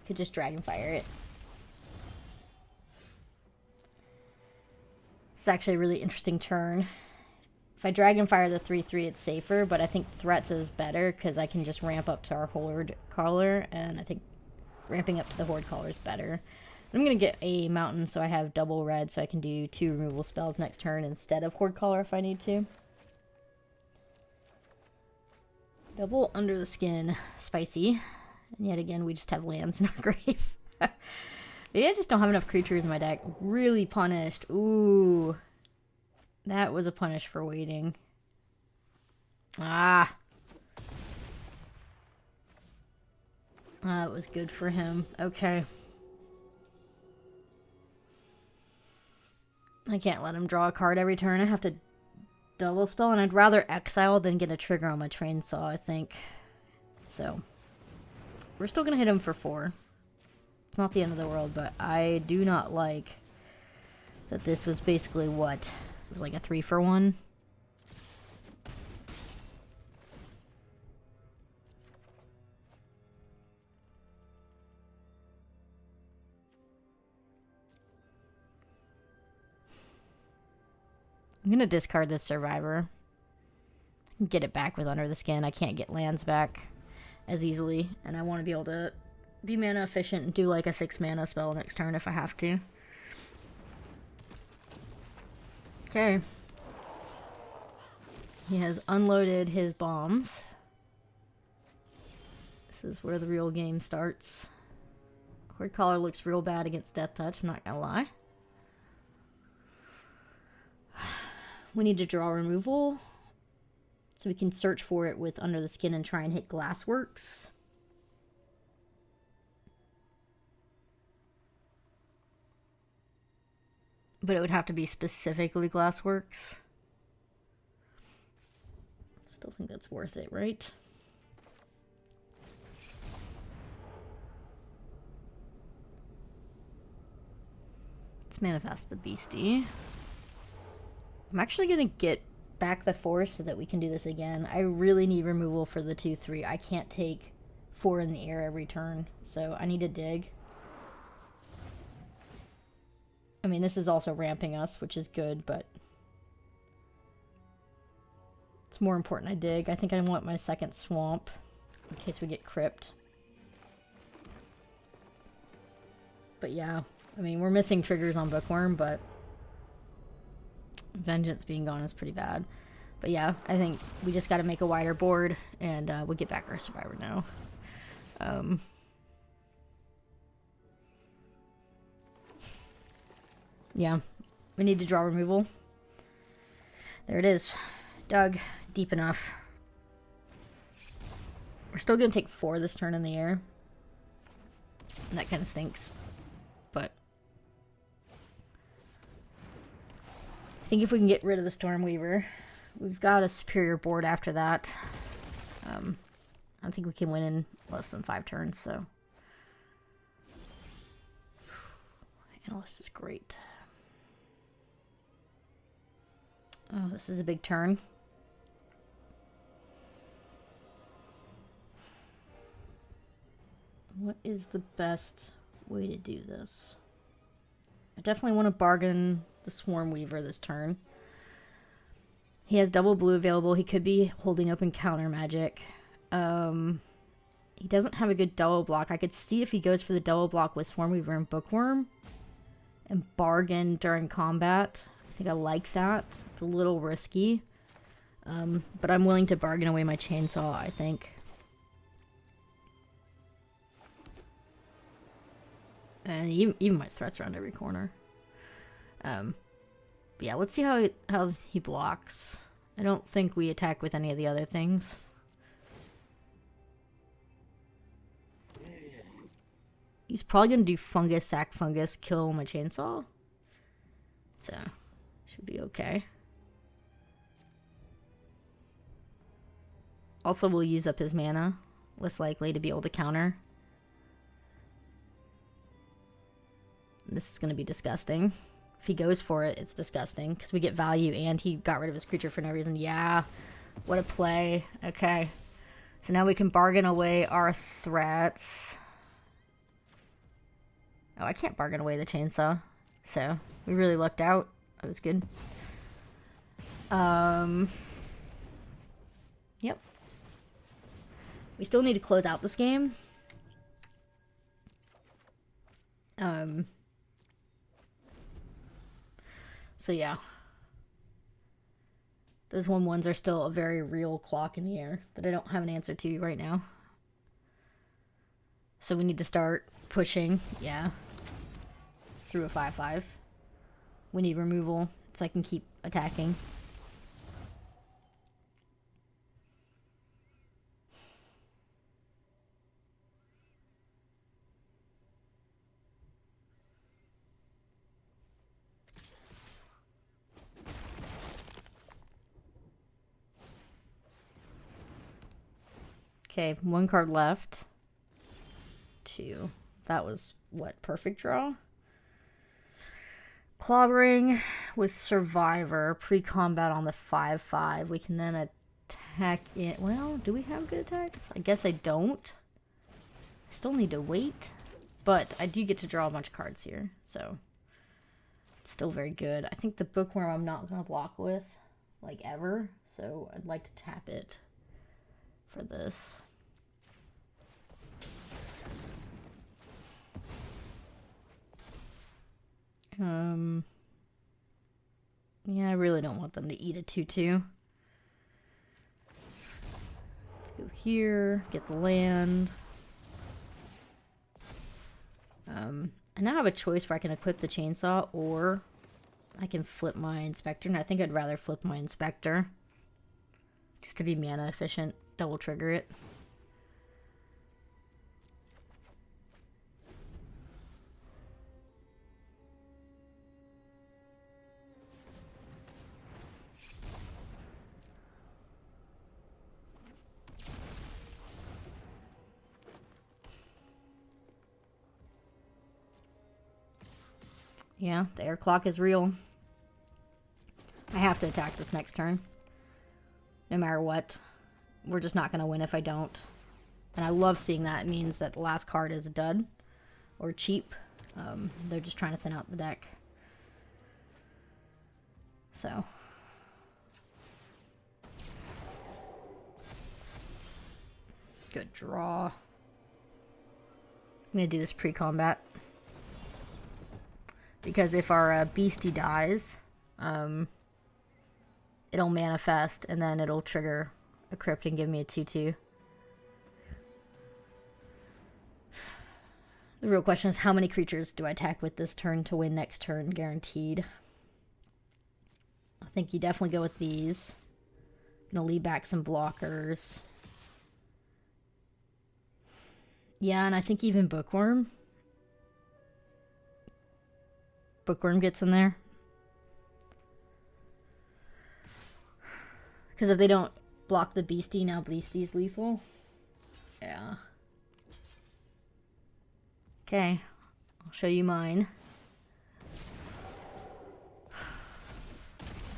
A: Could just Dragonfire it. It's actually a really interesting turn. If I Dragonfire the 3-3, it's safer, but I think Threats is better because I can just ramp up to our Horde Caller, and I think ramping up to the Horde Caller is better. I'm going to get a Mountain so I have double red so I can do 2 removal spells next turn instead of Horde Caller if I need to. Double Under the Skin. Spicy. And yet again, we just have lands in our grave. Maybe I just don't have enough creatures in my deck. Really punished. Ooh. That was a punish for waiting. Ah. That was good for him. Okay. I can't let him draw a card every turn. I have to double spell, and I'd rather exile than get a trigger on my Trainsaw, I think. So, we're still going to hit him for 4. It's not the end of the world, but I do not like that this was basically what? It was like a 3-for-1. I'm going to discard this Survivor. I can get it back with Under the Skin. I can't get lands back as easily, and I want to be able to be mana efficient and do like a 6 mana spell next turn if I have to. Okay. He has unloaded his bombs. This is where the real game starts. Horde Caller looks real bad against Death Touch, I'm not gonna lie. We need to draw removal, so we can search for it with Under the Skin and try and hit Glassworks. But it would have to be specifically Glassworks. Still think that's worth it, right? Let's manifest the Beastie. I'm actually going to get back the 4 so that we can do this again. I really need removal for the 2-3. I can't take 4 in the air every turn, so I need to dig. I mean, this is also ramping us, which is good, but it's more important I dig. I think I want my second swamp in case we get crypt. But yeah, I mean, we're missing triggers on Bookworm, but Vengeance being gone is pretty bad. But yeah, I think we just got to make a wider board, and we'll get back our Survivor now. Yeah, we need to draw removal. There it is. Dug deep enough. We're still going to take 4 this turn in the air. And that kind of stinks. But I think if we can get rid of the Stormweaver, we've got a superior board after that. I think we can win in less than 5 turns, so. Analyst is great. Oh, this is a big turn. What is the best way to do this? I definitely want to bargain the Swarm Weaver this turn. He has double blue available. He could be holding open counter magic. He doesn't have a good double block. I could see if he goes for the double block with Swarm Weaver and Bookworm and bargain during combat. I think I like that. It's a little risky. But I'm willing to bargain away my Chainsaw, I think. And even my threats around every corner. Yeah, let's see how he blocks. I don't think we attack with any of the other things. He's probably going to do Fungus, Sack Fungus, kill my Chainsaw. So, should be okay. Also, we'll use up his mana. Less likely to be able to counter. This is going to be disgusting. If he goes for it, it's disgusting. Because we get value and he got rid of his creature for no reason. Yeah. What a play. Okay. So now we can bargain away our threats. Oh, I can't bargain away the chainsaw. So, we really lucked out. That was good. Yep. We still need to close out this game. So yeah. Those 1/1s are still a very real clock in the air that I don't have an answer to right now. So we need to start pushing, yeah, through a 5/5. We need removal so I can keep attacking. Okay, 1 card left. 2. That was, what, perfect draw? Clobbering with Survivor. Pre-combat on the 5/5. We can then attack it. Well, do we have good attacks? I guess I don't. Still need to wait. But I do get to draw a bunch of cards here. So, it's still very good. I think the Bookworm I'm not going to block with, like, ever. So, I'd like to tap it for this. Yeah, I really don't want them to eat a 2/2. Let's go here, get the land. I now have a choice where I can equip the chainsaw or I can flip my inspector, and I think I'd rather flip my inspector just to be mana efficient, double trigger it. Yeah, the air clock is real. I have to attack this next turn. No matter what. We're just not going to win if I don't. And I love seeing that. It means that the last card is a dud. Or cheap. They're just trying to thin out the deck. So. Good draw. I'm going to do this pre-combat. Because if our beastie dies, it'll manifest and then it'll trigger a crypt and give me a 2/2. The real question is how many creatures do I attack with this turn to win next turn guaranteed? I think you definitely go with these. Gonna leave back some blockers. Yeah, and I think even Bookworm. Bookworm gets in there. Because if they don't block the beastie, now beastie's lethal. Yeah. Okay. I'll show you mine.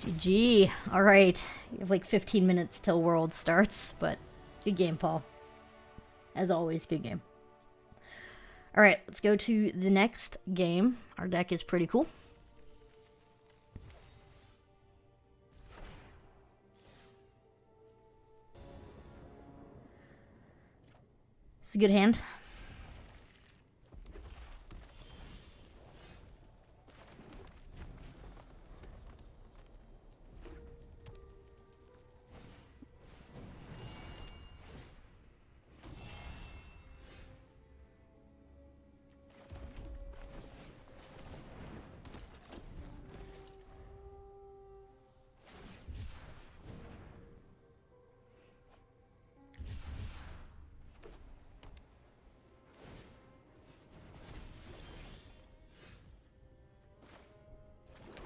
A: GG. Alright. You have like 15 minutes till World starts, but good game, Paul. As always, good game. Alright, let's go to the next game. Our deck is pretty cool. It's a good hand.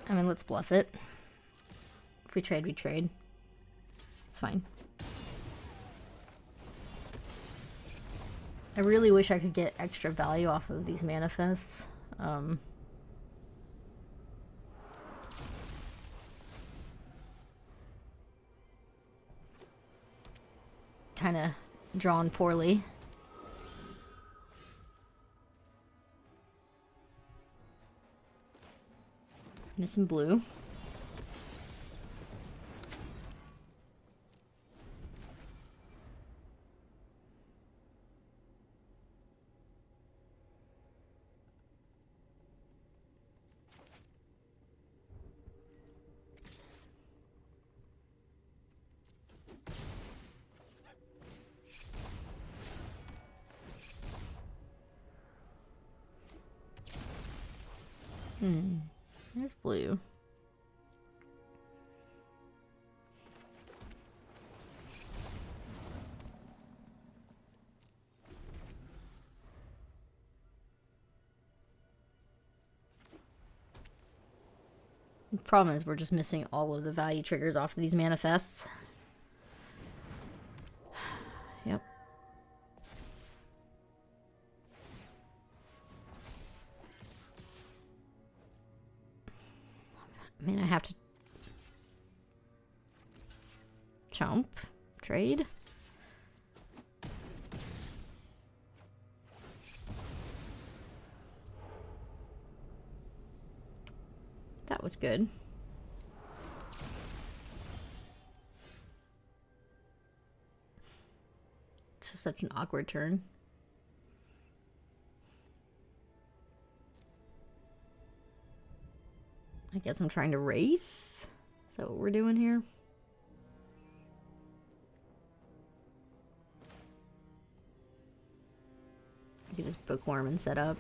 A: I mean, let's bluff it. If we trade, we trade. It's fine. I really wish I could get extra value off of these manifests. kind of drawn poorly. Missing blue. There's blue. The problem is we're just missing all of the value triggers off of these manifests. Yep. I mean, I have to chomp, trade. That was good. It's just such an awkward turn. I guess I'm trying to race. Is that what we're doing here? You could just bookworm and set up.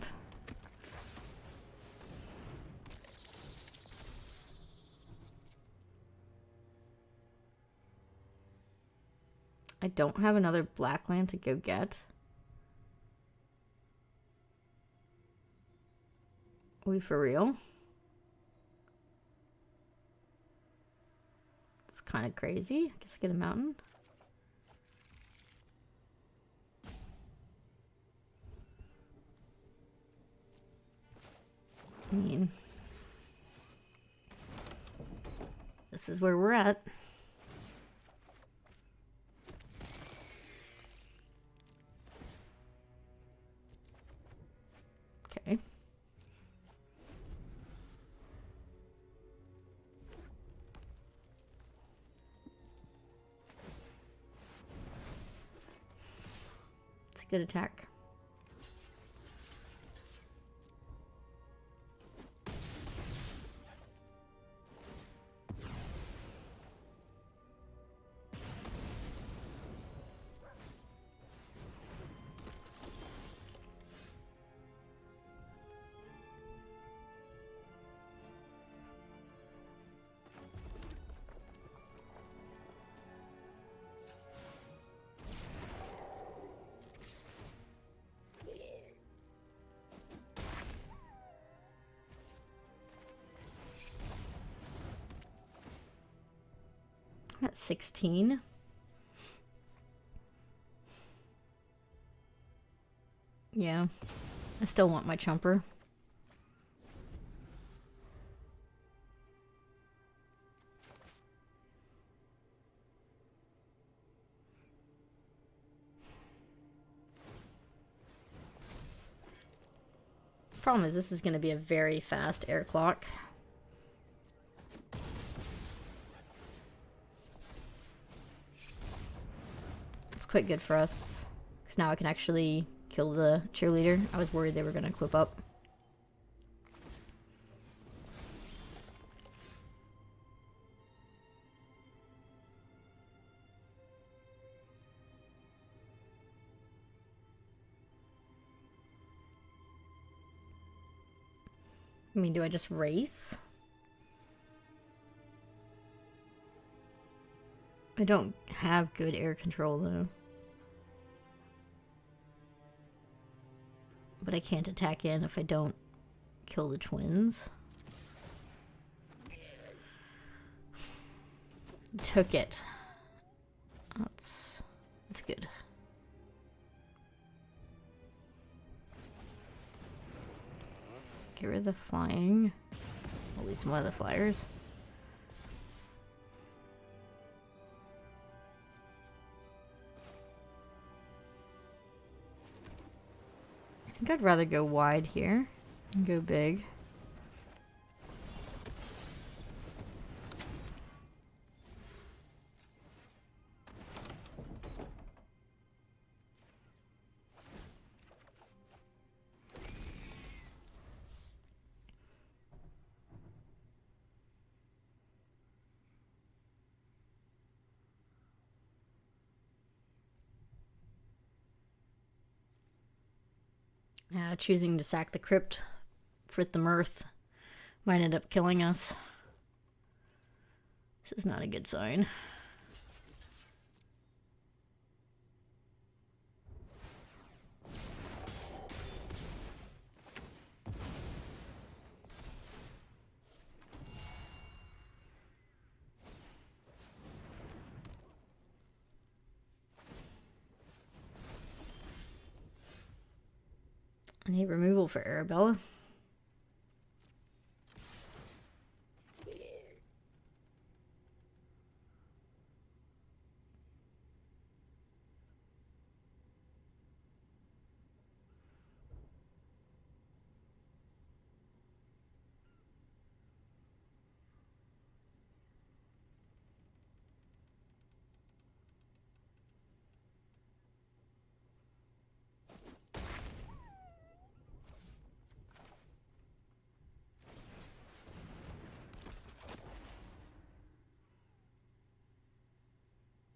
A: I don't have another black land to go get. Are we for real? It's kind of crazy. I guess I get a mountain. I mean, this is where we're at. Okay. It's a good attack. At 16. Yeah, I still want my chumper. Problem is, this is going to be a very fast air clock. It's quite good for us, because now I can actually kill the cheerleader. I was worried they were going to equip up. I mean, do I just race? I don't have good air control, though. But I can't attack in if I don't kill the twins. Took it. That's good. Get rid of the flying. At least one of the flyers. think I'd rather go wide here and go big. Choosing to sack the crypt for the mirth might end up killing us. This is not a good sign. I need removal for Arabella.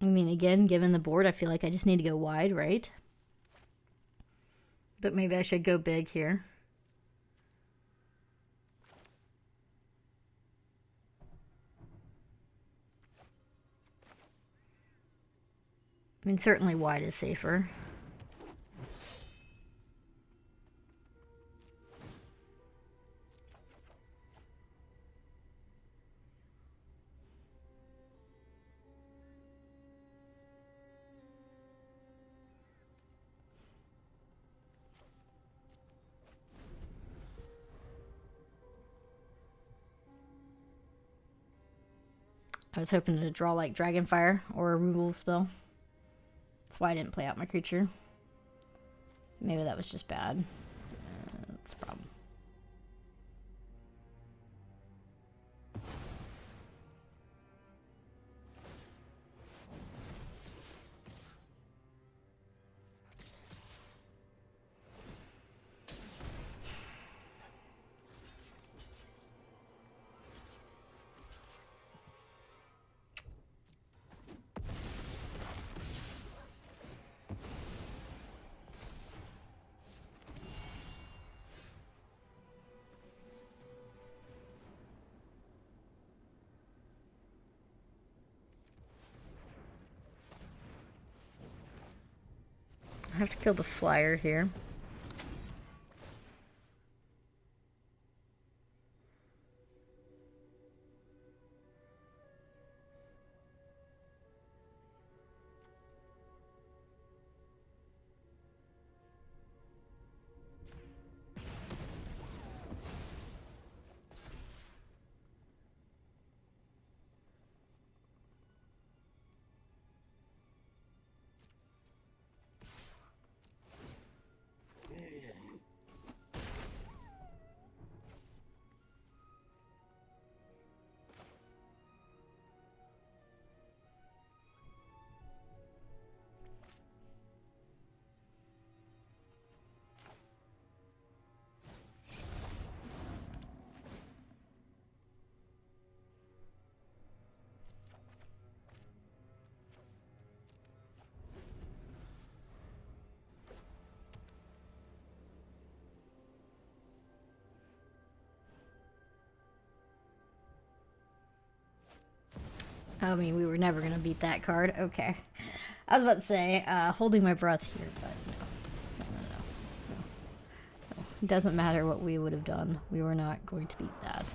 A: I mean, again, given the board, I feel like I just need to go wide, right? But maybe I should go big here. I mean, certainly wide is safer. I was hoping to draw like Dragonfire or a removal spell. That's why I didn't play out my creature. Maybe that was just bad. That's a problem. I have to kill the flyer here. I mean, we were never going to beat that card. Okay. I was about to say, holding my breath here, but no. It doesn't matter what we would have done. We were not going to beat that.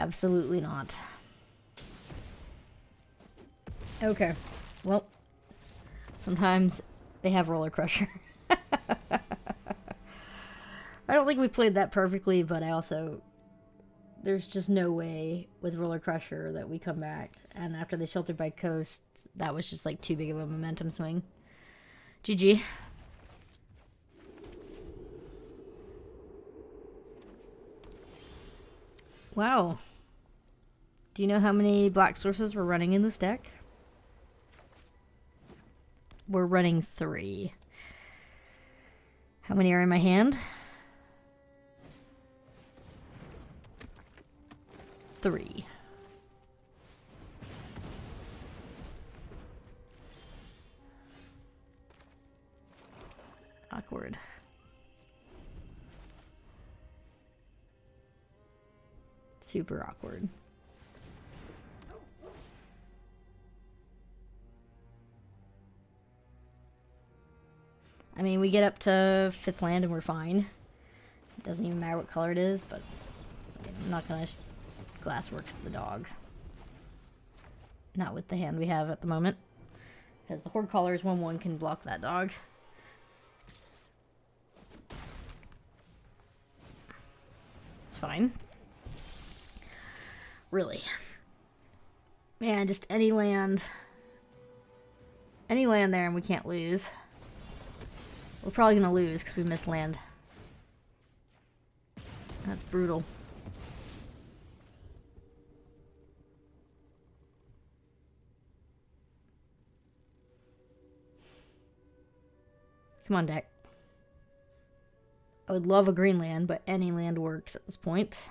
A: Absolutely not. Okay. Well, sometimes they have Roller Crusher. I don't think we played that perfectly, but I also... There's just no way with Roller Crusher that we come back. And after they Sheltered by Coast, that was just like too big of a momentum swing. GG. Wow. Do you know how many black sources we're running in this deck? We're running 3. How many are in my hand? 3. Awkward. Super awkward. I mean, we get up to 5th land and we're fine. It doesn't even matter what color it is, but I'm not gonna Glassworks the dog. Not with the hand we have at the moment. Because the Horde Caller's 1/1 can block that dog. It's fine. Really. Man, just any land. Any land there and we can't lose. We're probably gonna lose because we missed land. That's brutal. Come on, deck. I would love a green land, but any land works at this point.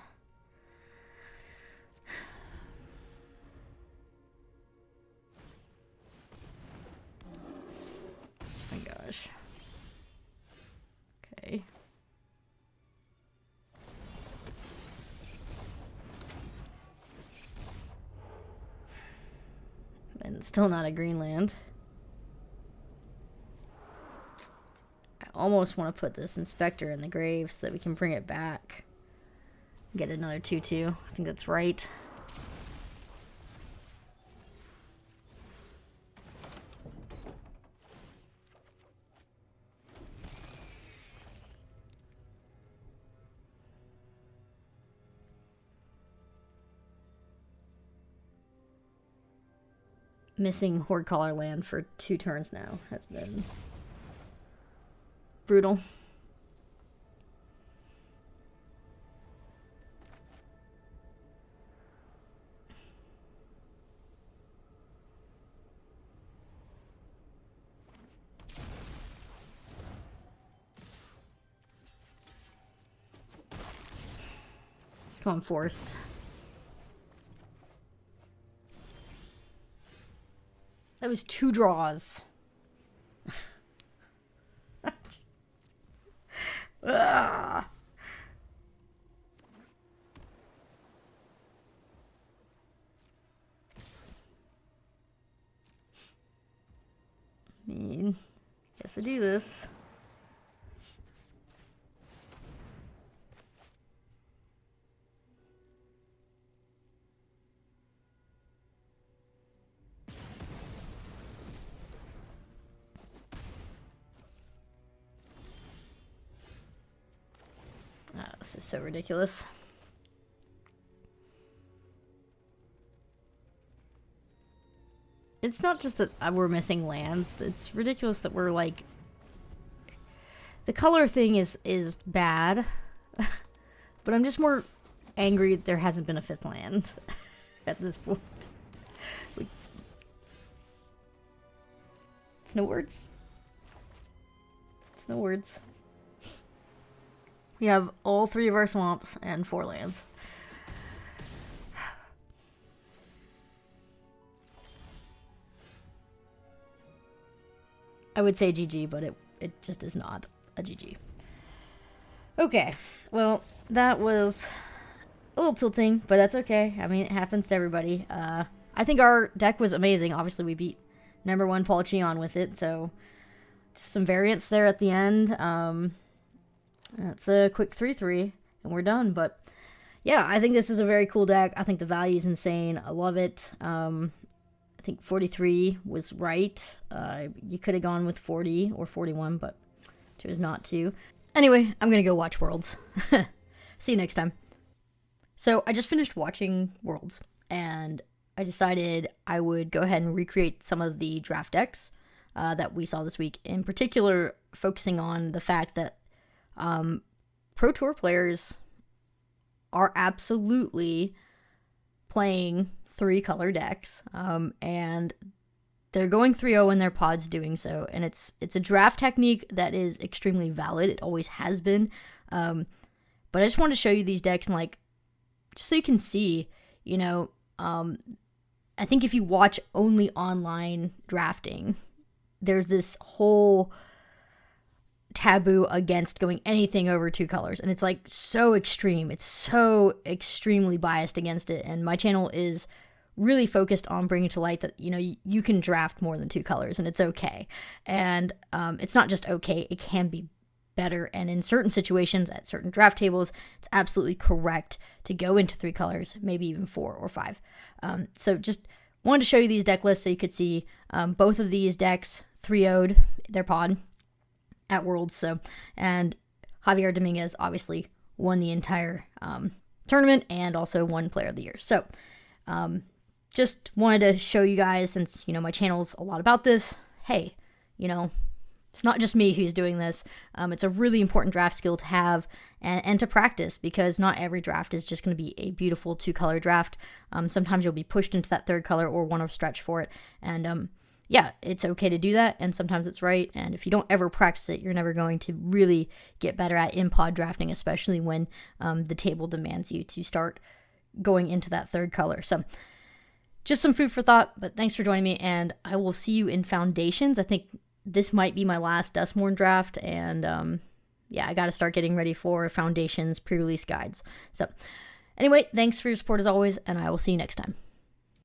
A: Oh my gosh. Okay. And still not a green land. I almost want to put this Inspector in the grave so that we can bring it back. Get another 2/2. I think that's right. Missing Horde Caller land for 2 turns now has been brutal. Come on, Forest. That was 2 draws. Ah. I mean, guess I do this. This is so ridiculous. It's not just that we're missing lands. It's ridiculous that we're like... The color thing is bad. But I'm just more angry there hasn't been a 5th land at this point. It's no words. It's no words. We have all 3 of our swamps and 4 lands. I would say GG, but it just is not a GG. Okay, well, that was a little tilting, but that's okay. I mean, it happens to everybody. I think our deck was amazing. Obviously, we beat #1 Paul Cheon with it, so just some variance there at the end. That's a quick 3/3, and we're done. But yeah, I think this is a very cool deck. I think the value is insane. I love it. I think 43 was right. You could have gone with 40 or 41, but chose not to. Anyway, I'm going to go watch Worlds. See you next time. So I just finished watching Worlds, and I decided I would go ahead and recreate some of the draft decks that we saw this week. In particular, focusing on the fact that Pro Tour players are absolutely playing 3-color decks, and they're going 3-0 in their pods doing so, and it's a draft technique that is extremely valid. It always has been, but I just wanted to show you these decks and like just so you can see, you know, I think if you watch only online drafting, there's this whole taboo against going anything over 2 colors, and it's like so extreme. It's so extremely biased against it, and my channel is really focused on bringing to light that, you know, you can draft more than 2 colors and it's okay. And it's not just okay, it can be better, and in certain situations at certain draft tables it's absolutely correct to go into 3 colors, maybe even 4 or 5. So just wanted to show you these deck lists so you could see both of these decks 3-0'd their pod at Worlds. So, and Javier Dominguez obviously won the entire tournament and also won Player of the Year. So just wanted to show you guys, since, you know, my channel's a lot about this, hey, you know, it's not just me who's doing this. It's a really important draft skill to have and to practice, because not every draft is just going to be a beautiful 2-color draft. Sometimes you'll be pushed into that 3rd color or want to stretch for it. And yeah, it's okay to do that, and sometimes it's right. And if you don't ever practice it, you're never going to really get better at in-pod drafting, especially when the table demands you to start going into that 3rd color. So just some food for thought, but thanks for joining me, and I will see you in Foundations. I think this might be my last Dustmorn draft, and yeah, I got to start getting ready for Foundations pre-release guides. So anyway, thanks for your support as always, and I will see you next time.